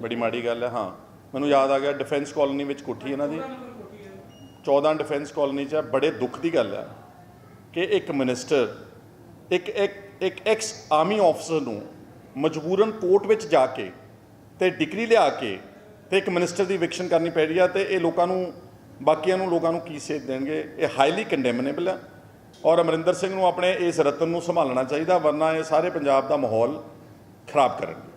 ਬੜੀ ਮਾੜੀ ਗੱਲ ਹੈ। ਹਾਂ, ਮੈਨੂੰ ਯਾਦ ਆ ਗਿਆ, ਡਿਫੈਂਸ ਕਾਲੋਨੀ ਵਿੱਚ ਕੋਠੀ ਇਹਨਾਂ ਦੀ 14 ਡਿਫੈਂਸ ਕਾਲੋਨੀ 'ਚ। ਬੜੇ ਦੁੱਖ ਦੀ ਗੱਲ ਹੈ ਕਿ ਇੱਕ ਮਿਨਿਸਟਰ, ਇੱਕ ਐਕਸ ਆਰਮੀ ਆਫਸਰ ਨੂੰ ਮਜਬੂਰਨ ਕੋਰਟ ਵਿੱਚ ਜਾ ਕੇ ਤੇ ਡਿਗਰੀ ਲਿਆ ਕੇ ਤੇ ਇੱਕ ਮਿਨਿਸਟਰ ਦੀ ਇਵਿਕਸ਼ਨ ਕਰਨੀ ਪੈ ਰਹੀ ਆ। ਤੇ ਇਹ ਲੋਕਾਂ ਨੂੰ, ਬਾਕੀਆਂ ਨੂੰ, ਲੋਕਾਂ ਨੂੰ ਕੀ ਸੇਧ ਦੇਣਗੇ? ਇਹ ਹਾਈਲੀ ਕੰਡੈਮਨੇਬਲ ਹੈ। ਔਰ ਅਮਰਿੰਦਰ ਸਿੰਘ ਨੂੰ ਆਪਣੇ ਇਸ ਰਤਨ ਨੂੰ ਸੰਭਾਲਣਾ ਚਾਹੀਦਾ, ਵਰਨਾ ਇਹ ਸਾਰੇ ਪੰਜਾਬ ਦਾ ਮਾਹੌਲ ਖਰਾਬ ਕਰਨਗੇ।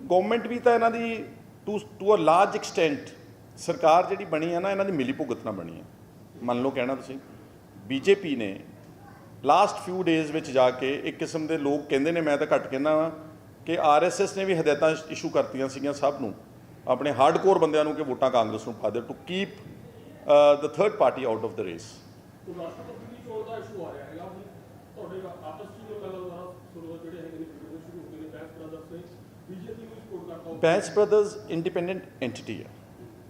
ਗੌਰਮੈਂਟ ਵੀ ਤਾਂ ਇਹਨਾਂ ਦੀ ਟੂ ਅ ਲਾਰਜ ਐਕਸਟੈਂਟ, ਸਰਕਾਰ ਜਿਹੜੀ ਬਣੀ ਹੈ ਨਾ, ਇਹਨਾਂ ਦੀ ਮਿਲੀ ਭੁਗਤ ਨਾਲ ਬਣੀ ਹੈ। ਮੰਨ ਲਓ ਕਹਿਣਾ ਤੁਸੀਂ, ਬੀਜੇਪੀ ਨੇ ਲਾਸਟ ਫਿਊ ਡੇਜ਼ ਵਿੱਚ ਜਾ ਕੇ ਇੱਕ ਕਿਸਮ ਦੇ ਲੋਕ ਕਹਿੰਦੇ ਨੇ, ਮੈਂ ਤਾਂ ਘੱਟ ਕਹਿੰਦਾ ਵਾਂ ਕਿ ਆਰਐਸਐਸ ਨੇ ਵੀ ਹਦਾਇਤਾਂ ਇਸ਼ੂ ਕਰਤੀਆਂ ਸੀਗੀਆਂ ਸਭ ਨੂੰ, ਆਪਣੇ ਹਾਰਡਕੋਰ ਬੰਦਿਆਂ ਨੂੰ, ਕਿ ਵੋਟਾਂ ਕਾਂਗਰਸ ਨੂੰ ਪਾ ਦੇ, to keep the third party out of the race. Bains brothers independent entity ਹੈ,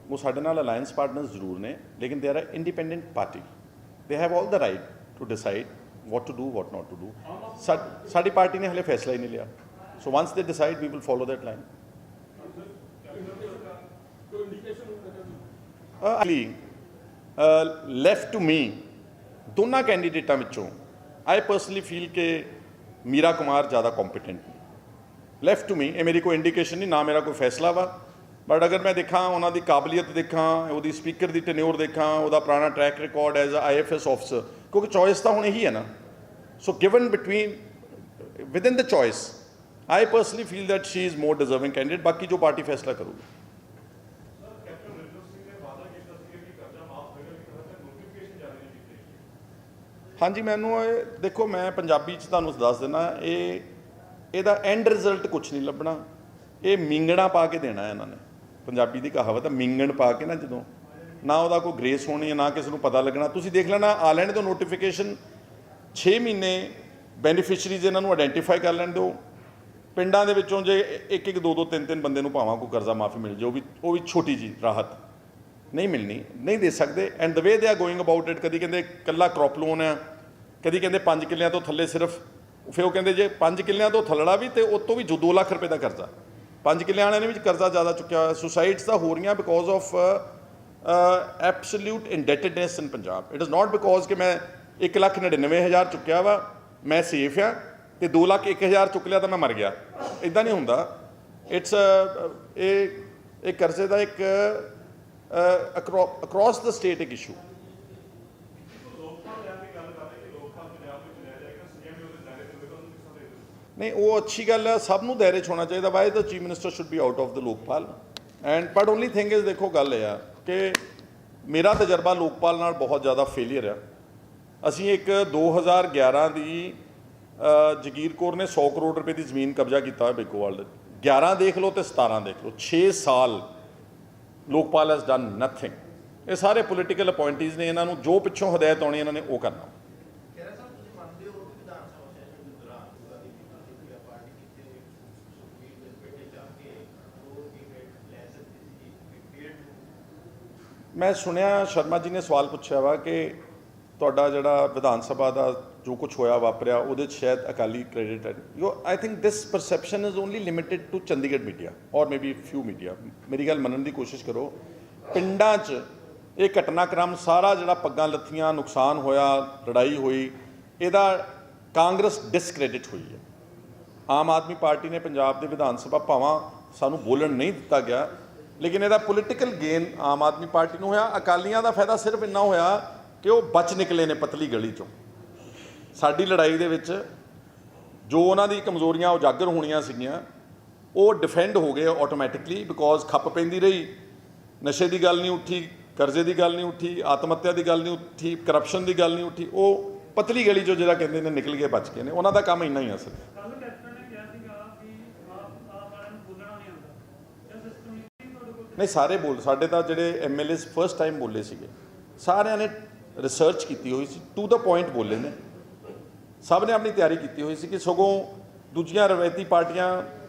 ਉਹ ਸਾਡੇ ਨਾਲ ਅਲਾਇੰਸ ਪਾਰਟਨਰਸ ਜ਼ਰੂਰ ਨੇ, ਲੇਕਿਨ they are a independent party. They have all the right to decide what to do, what not to do. ਸਾਡੀ ਪਾਰਟੀ ਨੇ ਹਲੇ ਫੈਸਲਾ ਹੀ ਨਹੀਂ ਲਿਆ। So once they decide we will follow that line. Left to me, ਦੋਨਾਂ ਕੈਂਡੀਡੇਟਾਂ ਵਿੱਚੋਂ ਆਈ ਪਰਸਨਲੀ ਫੀਲ ਕਿ ਮੀਰਾ ਕੁਮਾਰ ਜ਼ਿਆਦਾ ਕੰਪੀਟੈਂਟ ਨੇ। ਲੈਫਟ ਟੂ ਮੀ, ਇਹ ਮੇਰੀ ਕੋਈ ਇੰਡੀਕੇਸ਼ਨ ਨਹੀਂ, ਨਾ ਮੇਰਾ ਕੋਈ ਫੈਸਲਾ ਵਾ, ਬਟ ਅਗਰ ਮੈਂ ਦੇਖਾਂ ਉਹਨਾਂ ਦੀ ਕਾਬਲੀਅਤ ਦੇਖਾਂ, ਉਹਦੀ ਸਪੀਕਰ ਦੀ ਟੈਨਿਓਰ ਦੇਖਾਂ, ਉਹਦਾ ਪੁਰਾਣਾ track record as a IFS officer, ਕਿਉਂਕਿ ਚੋਇਸ ਤਾਂ ਹੁਣ ਇਹੀ ਹੈ ਨਾ। So given within the choice, I personally feel that she is more deserving candidate. ਬਾਕੀ ਜੋ ਪਾਰਟੀ ਫੈਸਲਾ ਕਰੂਗੀ। ਹਾਂਜੀ, ਮੈਨੂੰ ਦੇਖੋ, ਮੈਂ ਪੰਜਾਬੀ 'ਚ ਤੁਹਾਨੂੰ ਦੱਸ ਦਿੰਦਾ, ਇਹਦਾ ਐਂਡ ਰਿਜ਼ਲਟ ਕੁਛ ਨਹੀਂ ਲੱਭਣਾ। ਇਹ ਮਿੰਗਣਾ ਪਾ ਕੇ ਦੇਣਾ ਇਹਨਾਂ ਨੇ। ਪੰਜਾਬੀ ਦੀ ਕਹਾਵਤ ਹੈ, ਮਿੰਗਣ ਪਾ ਕੇ ਨਾ, ਜਦੋਂ ਨਾ ਉਹਦਾ ਕੋਈ ਗ੍ਰੇਸ ਹੋਣੀ ਹੈ, ਨਾ ਕਿਸੇ ਨੂੰ ਪਤਾ ਲੱਗਣਾ। ਤੁਸੀਂ ਦੇਖ ਲੈਣਾ, ਆ ਲੈਣ ਦਿਓ ਨੋਟੀਫਿਕੇਸ਼ਨ, 6 ਮਹੀਨੇ ਬੈਨੀਫਿਸ਼ਰੀਜ਼ ਇਹਨਾਂ ਨੂੰ ਆਇਡੈਂਟੀਫਾਈ ਕਰ ਲੈਣ ਦਿਓ। ਪਿੰਡਾਂ ਦੇ ਵਿੱਚੋਂ ਜੇ ਇੱਕ 2 3 ਬੰਦੇ ਨੂੰ ਭਾਵਾਂ ਕੋਈ ਕਰਜ਼ਾ ਮਾਫੀ ਮਿਲ ਜਾਏ, ਉਹ ਵੀ ਛੋਟੀ ਜੀ ਰਾਹਤ ਨਹੀਂ ਮਿਲਣੀ, ਨਹੀਂ ਦੇ ਸਕਦੇ। And the way they are going about it, ਕਦੀ ਕਹਿੰਦੇ ਇਕੱਲਾ ਕ੍ਰੌਪ ਲੋਨ ਆ, ਕਦੀ ਕਹਿੰਦੇ 5 ਕਿੱਲਿਆਂ ਤੋਂ ਥੱਲੇ ਸਿਰਫ, ਫਿਰ ਉਹ ਕਹਿੰਦੇ ਜੇ 5 ਕਿੱਲਿਆਂ ਤੋਂ ਥੱਲੜਾ ਵੀ, ਤੇ ਉਹ ਤੋਂ ਵੀ ਜੋ 2 ਲੱਖ ਰੁਪਏ ਦਾ ਕਰਜ਼ਾ। 5 ਕਿੱਲਿਆਂ ਵਾਲਿਆਂ ਨੇ ਵੀ ਕਰਜ਼ਾ ਜ਼ਿਆਦਾ ਚੁੱਕਿਆ ਹੋਇਆ। ਸੁਸਾਈਡਸ ਤਾਂ ਹੋ ਰਹੀਆਂ because of absolute indebtedness in Punjab. It is not because ਕਿ ਮੈਂ 1,99,000 ਚੁੱਕਿਆ ਵਾ, ਮੈਂ ਸੇਫ ਆ, ਤੇ 2,01,000 ਚੁੱਕ ਲਿਆ ਤਾਂ ਮੈਂ ਮਰ ਗਿਆ। ਇੱਦਾਂ ਨਹੀਂ ਹੁੰਦਾ। ਇਟਸ ਇਹ ਕਰਜ਼ੇ ਦਾ ਇੱਕ ਅਕ੍ਰੋਸ ਦ ਸਟੇਟ ਇੱਕ ਇਸ਼ੂ। ਨਹੀਂ, ਉਹ ਅੱਛੀ ਗੱਲ ਹੈ, ਸਭ ਨੂੰ ਦਾਇਰੇ 'ਚ ਹੋਣਾ ਚਾਹੀਦਾ। Why the chief minister should be out of the Lokpal. And but only thing is, ਦੇਖੋ ਗੱਲ ਇਹ ਆ ਕਿ ਮੇਰਾ ਤਜਰਬਾ ਲੋਕਪਾਲ ਨਾਲ ਬਹੁਤ ਜ਼ਿਆਦਾ ਫੇਲੀਅਰ ਆ। ਅਸੀਂ ਇੱਕ 2011 ਦੀ ਜਗੀਰ ਕੌਰ ਨੇ 100 ਕਰੋੜ ਰੁਪਏ ਦੀ ਜ਼ਮੀਨ ਕਬਜ਼ਾ ਕੀਤਾ ਹੋਇਆ ਬੇਗੋਵਾਲ ਦੇ। 11 ਦੇਖ ਲਓ ਤੇ 17 ਦੇਖ ਲਓ, 6 ਸਾਲ ਲੋਕਪਾਲ ਹੈਜ਼ ਡਨ ਨਥਿੰਗ। ਇਹ ਸਾਰੇ ਪੋਲੀਟੀਕਲ ਅਪਾਇੰਟੀਜ਼ ਨੇ, ਇਹਨਾਂ ਨੂੰ ਜੋ ਪਿੱਛੋਂ ਹਦਾਇਤ ਆਉਣੀ ਇਹਨਾਂ ਨੇ ਉਹ ਕਰਨਾ। ਮੈਂ ਸੁਣਿਆ ਸ਼ਰਮਾ ਜੀ ਨੇ ਸਵਾਲ ਪੁੱਛਿਆ ਵਾ ਕਿ ਤੁਹਾਡਾ ਜਿਹੜਾ ਵਿਧਾਨ ਸਭਾ ਦਾ ਜੋ ਕੁਝ ਹੋਇਆ ਵਾਪਰਿਆ, ਉਹਦੇ 'ਚ ਸ਼ਾਇਦ ਅਕਾਲੀ ਕ੍ਰੈਡਿਟ ਹੈ। I think this perception is only limited to Chandigarh media or maybe few media. ਮੇਰੀ ਗੱਲ ਮੰਨਣ ਦੀ ਕੋਸ਼ਿਸ਼ ਕਰੋ। ਪਿੰਡਾਂ 'ਚ ਇਹ ਘਟਨਾਕ੍ਰਮ ਸਾਰਾ ਜਿਹੜਾ ਪੱਗਾਂ ਲੱਥੀਆਂ, ਨੁਕਸਾਨ ਹੋਇਆ, ਲੜਾਈ ਹੋਈ, ਇਹਦਾ ਕਾਂਗਰਸ ਡਿਸਕ੍ਰੈਡਿਟ ਹੋਈ ਹੈ। ਆਮ ਆਦਮੀ ਪਾਰਟੀ ਨੇ ਪੰਜਾਬ ਦੇ ਵਿਧਾਨ ਸਭਾ ਭਾਵਾਂ ਸਾਨੂੰ ਬੋਲਣ ਨਹੀਂ ਦਿੱਤਾ ਗਿਆ, ਲੇਕਿਨ ਇਹਦਾ political gain Aam Aadmi party ਨੂੰ ਹੋਇਆ। ਅਕਾਲੀਆਂ ਦਾ ਫਾਇਦਾ ਸਿਰਫ ਇੰਨਾ ਹੋਇਆ ਕਿ ਉਹ ਬਚ ਨਿਕਲੇ ਨੇ ਪਤਲੀ ਗਲੀ ਚੋਂ। ਸਾਡੀ ਲੜਾਈ ਦੇ ਵਿੱਚ ਜੋ ਉਹਨਾਂ ਦੀ ਕਮਜ਼ੋਰੀਆਂ ਉਜਾਗਰ ਹੋਣੀਆਂ ਸੀਗੀਆਂ ਉਹ ਡਿਫੈਂਡ ਹੋ ਗਏ ਆਟੋਮੈਟਿਕਲੀ, ਬਿਕੋਜ਼ ਖੱਪ ਪੈਂਦੀ ਰਹੀ। ਨਸ਼ੇ ਦੀ ਗੱਲ ਨਹੀਂ ਉੱਠੀ, ਕਰਜ਼ੇ ਦੀ ਗੱਲ ਨਹੀਂ ਉੱਠੀ, ਆਤਮ ਹੱਤਿਆ ਦੀ ਗੱਲ ਨਹੀਂ ਉੱਠੀ, ਕਰਪਸ਼ਨ ਦੀ ਗੱਲ ਨਹੀਂ ਉੱਠੀ। ਉਹ ਪਤਲੀ ਗਲੀ ਚੋਂ ਜਿਹੜਾ ਕਹਿੰਦੇ ਨੇ ਨਿਕਲ ਕੇ ਬਚ ਗਏ ਨੇ। ਉਹਨਾਂ ਦਾ ਕੰਮ ਇੰਨਾ ਹੀ ਆ ਸਿਰਫ। ਨਹੀਂ, ਸਾਰੇ ਬੋਲ, ਸਾਡੇ ਤਾਂ ਜਿਹੜੇ ਐਮਐਲਏਸ ਫਸਟ ਟਾਈਮ ਬੋਲੇ ਸੀਗੇ, ਸਾਰਿਆਂ ਨੇ ਰਿਸਰਚ ਕੀਤੀ ਹੋਈ ਸੀ, ਟੂ ਦਾ ਪੁਆਇੰਟ ਬੋਲੇ ਨੇ। ਸਭ ਨੇ ਆਪਣੀ ਤਿਆਰੀ ਕੀਤੀ ਹੋਈ ਸੀ ਕਿ ਸਗੋਂ ਦੂਜੀਆਂ ਰਵਾਇਤੀ ਪਾਰਟੀਆਂ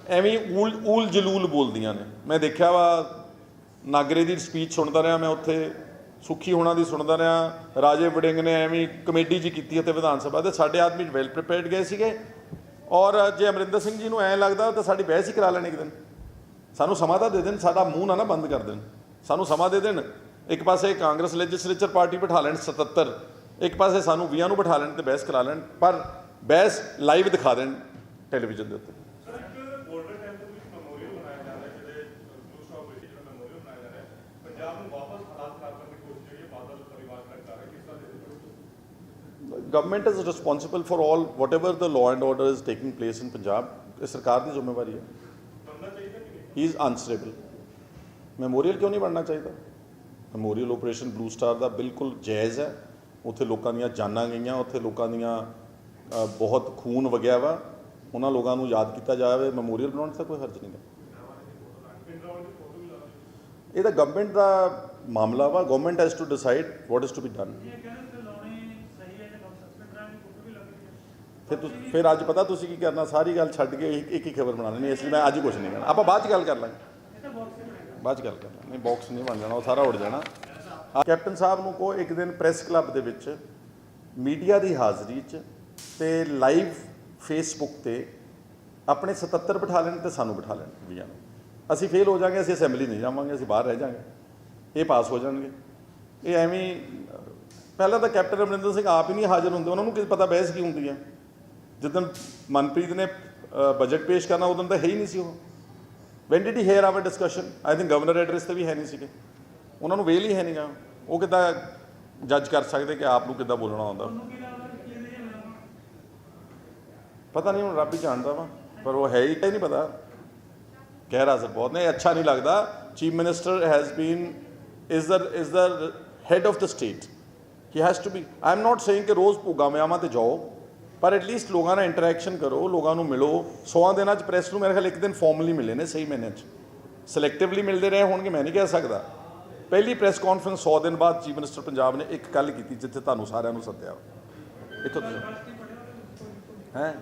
ਐਵੇਂ ਊਲ ਜਲੂਲ ਬੋਲਦੀਆਂ ਨੇ। ਮੈਂ ਦੇਖਿਆ ਵਾ, ਨਾਗਰੇ ਦੀ ਸਪੀਚ ਸੁਣਦਾ ਰਿਹਾ ਮੈਂ ਉੱਥੇ, ਸੁੱਖੀ ਹੋਣਾ ਦੀ ਸੁਣਦਾ ਰਿਹਾ, ਰਾਜੇ ਵੜਿੰਗ ਨੇ ਐਵੇਂ ਕਮੇਟੀ ਜੀ ਕੀਤੀ ਅਤੇ ਵਿਧਾਨ ਸਭਾ ਦੇ ਸਾਡੇ ਆਦਮੀ ਵੈਲ ਪ੍ਰੀਪੇਅਰਡ ਗਏ ਸੀਗੇ। ਔਰ ਜੇ ਅਮਰਿੰਦਰ ਸਿੰਘ ਜੀ ਨੂੰ ਐਂ ਲੱਗਦਾ ਤਾਂ ਸਾਡੀ ਬਹਿਸ ਹੀ ਕਰਾ ਲੈਣ ਇੱਕ ਦਿਨ। ਸਾਨੂੰ ਸਮਾਂ ਤਾਂ ਦੇ ਦੇਣ, ਸਾਡਾ ਮੂੰਹ ਨਾ ਬੰਦ ਕਰ ਦੇਣ, ਸਾਨੂੰ ਸਮਾਂ ਦੇ ਦੇਣ। ਇੱਕ ਪਾਸੇ ਕਾਂਗਰਸ ਲੈਜਿਸਲੇਚਰ ਪਾਰਟੀ ਬਿਠਾ ਲੈਣ 77, ਇੱਕ ਪਾਸੇ ਸਾਨੂੰ 20 ਨੂੰ ਬਿਠਾ ਲੈਣ ਤੇ ਬਹਿਸ ਕਰਾ ਲੈਣ, ਪਰ ਬਹਿਸ ਲਾਈਵ ਦਿਖਾ ਦੇਣ ਟੈਲੀਵਿਜ਼ਨ ਦੇ ਉੱਤੇ। Government is responsible for all whatever the law and order is taking place in Punjab। ਇਹ ਸਰਕਾਰ ਦੀ ਜ਼ਿੰਮੇਵਾਰੀ ਹੈ। ਹੀ ਇਜ਼ ਆਨਸਰੇਬਲ। ਮੈਮੋਰੀਅਲ ਕਿਉਂ ਨਹੀਂ ਬਣਨਾ ਚਾਹੀਦਾ? ਮੈਮੋਰੀਅਲ ਆਪਰੇਸ਼ਨ ਬਲੂ ਸਟਾਰ ਦਾ ਬਿਲਕੁਲ ਜਾਇਜ਼ ਹੈ। ਉੱਥੇ ਲੋਕਾਂ ਦੀਆਂ ਜਾਨਾਂ ਗਈਆਂ, ਉੱਥੇ ਲੋਕਾਂ ਦੀਆਂ ਬਹੁਤ ਖੂਨ ਵਗਿਆ ਵਾ, ਉਹਨਾਂ ਲੋਕਾਂ ਨੂੰ ਯਾਦ ਕੀਤਾ ਜਾਵੇ। ਮੈਮੋਰੀਅਲ ਬਣਾਉਣ 'ਚ ਤਾਂ ਕੋਈ ਹਰਜ ਨਹੀਂ ਹੈ। ਇਹ ਤਾਂ ਗਵਰਨਮੈਂਟ ਦਾ ਮਾਮਲਾ ਵਾ। Government has to decide what is to be done. ਫਿਰ ਅੱਜ ਪਤਾ ਤੁਸੀਂ ਕੀ ਕਰਨਾ, ਸਾਰੀ ਗੱਲ ਛੱਡ ਕੇ ਇੱਕ ਹੀ ਖਬਰ ਬਣਾ ਲੈਣੀ। ਇਸ ਲਈ ਮੈਂ ਅੱਜ ਹੀ ਕੁਛ ਨਹੀਂ ਕਰਨਾ। ਆਪਾਂ ਬਾਅਦ 'ਚ ਗੱਲ ਕਰ ਲਾਂਗੇ, ਬਾਅਦ 'ਚ ਗੱਲ ਕਰ ਲਾਂਗੇ। ਨਹੀਂ, ਬਾਕਸ ਨਹੀਂ ਬਣ ਜਾਣਾ, ਉਹ ਸਾਰਾ ਉੱਡ ਜਾਣਾ। ਕੈਪਟਨ ਸਾਹਿਬ ਨੂੰ ਕਹੋ ਇੱਕ ਦਿਨ ਪ੍ਰੈਸ ਕਲੱਬ ਦੇ ਵਿੱਚ ਮੀਡੀਆ ਦੀ ਹਾਜ਼ਰੀ 'ਚ ਤੇ ਲਾਈਵ ਫੇਸਬੁੱਕ 'ਤੇ ਆਪਣੇ 77 ਬਿਠਾ ਲੈਣ ਤੇ ਸਾਨੂੰ ਬਿਠਾ ਲੈਣ 20 ਨੂੰ। ਅਸੀਂ ਫੇਲ ਹੋ ਜਾਵਾਂਗੇ, ਅਸੀਂ ਅਸੈਂਬਲੀ ਨਹੀਂ ਜਾਵਾਂਗੇ, ਅਸੀਂ ਬਾਹਰ ਰਹਿ ਜਾਵਾਂਗੇ, ਇਹ ਪਾਸ ਹੋ ਜਾਣਗੇ। ਇਹ ਐਵੇਂ ਪਹਿਲਾਂ ਤਾਂ ਕੈਪਟਨ ਅਮਰਿੰਦਰ ਸਿੰਘ ਆਪ ਹੀ ਨਹੀਂ ਹਾਜ਼ਰ ਹੁੰਦੇ, ਉਹਨਾਂ ਨੂੰ ਕੀ ਪਤਾ ਬਹਿਸ ਕੀ ਹੁੰਦੀ ਹੈ। ਜਿੱਦਣ ਮਨਪ੍ਰੀਤ ਨੇ ਬਜਟ ਪੇਸ਼ ਕਰਨਾ ਉਦੋਂ ਤਾਂ ਹੈ ਹੀ ਨਹੀਂ ਸੀ ਉਹ। When did he hear our discussion? I think governor address 'ਤੇ ਵੀ ਹੈ ਨਹੀਂ ਸੀਗੇ। ਉਹਨਾਂ ਨੂੰ ਵੇਲ ਹੀ ਹੈ ਨਹੀਂ ਗਾ। ਉਹ ਕਿੱਦਾਂ ਜੱਜ ਕਰ ਸਕਦੇ ਕਿ ਆਪ ਨੂੰ ਕਿੱਦਾਂ ਬੋਲਣਾ ਆਉਂਦਾ? ਪਤਾ ਨਹੀਂ, ਹੁਣ ਰੱਬ ਹੀ ਜਾਣਦਾ ਵਾ, ਪਰ ਉਹ ਹੈ ਹੀ ਨਹੀਂ ਪਤਾ। ਕਹਿ ਹਾਜ਼ਰ ਬਹੁਤ ਨੇ। ਅੱਛਾ ਨਹੀਂ ਲੱਗਦਾ। Chief minister has been is the head of the state. He has to be. I am not saying ਕਿ ਰੋਜ਼ ਭੋਗਾ ਮਿਆਵਾਂ 'ਤੇ ਜਾਓ, ਪਰ ਐਟਲੀਸਟ ਲੋਕਾਂ ਨਾਲ ਇੰਟਰੈਕਸ਼ਨ ਕਰੋ, ਲੋਕਾਂ ਨੂੰ ਮਿਲੋ। 100 ਦਿਨਾਂ 'ਚ ਪ੍ਰੈਸ ਨੂੰ ਮੇਰੇ ਖਿਆਲ ਇੱਕ ਦਿਨ ਫਾਰਮਲੀ ਮਿਲੇ ਨੇ ਸਹੀ ਮਹੀਨੇ 'ਚ। ਸਿਲੈਕਟਿਵਲੀ ਮਿਲਦੇ ਰਹੇ ਹੋਣਗੇ ਮੈਂ ਨਹੀਂ ਕਹਿ ਸਕਦਾ। ਪਹਿਲੀ ਪ੍ਰੈਸ ਕਾਨਫਰੰਸ 100 ਦਿਨ ਬਾਅਦ ਚੀਫ ਮਿਨਿਸਟਰ ਪੰਜਾਬ ਨੇ ਇੱਕ ਕੱਲ੍ਹ ਕੀਤੀ, ਜਿੱਥੇ ਤੁਹਾਨੂੰ ਸਾਰਿਆਂ ਨੂੰ ਸੱਦਿਆ। ਇੱਥੋਂ ਤੁਸੀਂ ਹੈ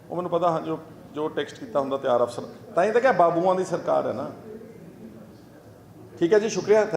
ਉਹ ਮੈਨੂੰ ਪਤਾ, ਹਾਂ, ਜੋ ਟੈਕਸਟ ਕੀਤਾ ਹੁੰਦਾ ਤਿਆਰ ਅਫਸਰ। ਤਾਂ ਹੀ ਤਾਂ ਕਿਹਾ ਬਾਬੂਆਂ ਦੀ ਸਰਕਾਰ ਹੈ ਨਾ। ਠੀਕ ਹੈ ਜੀ, ਸ਼ੁਕਰੀਆ।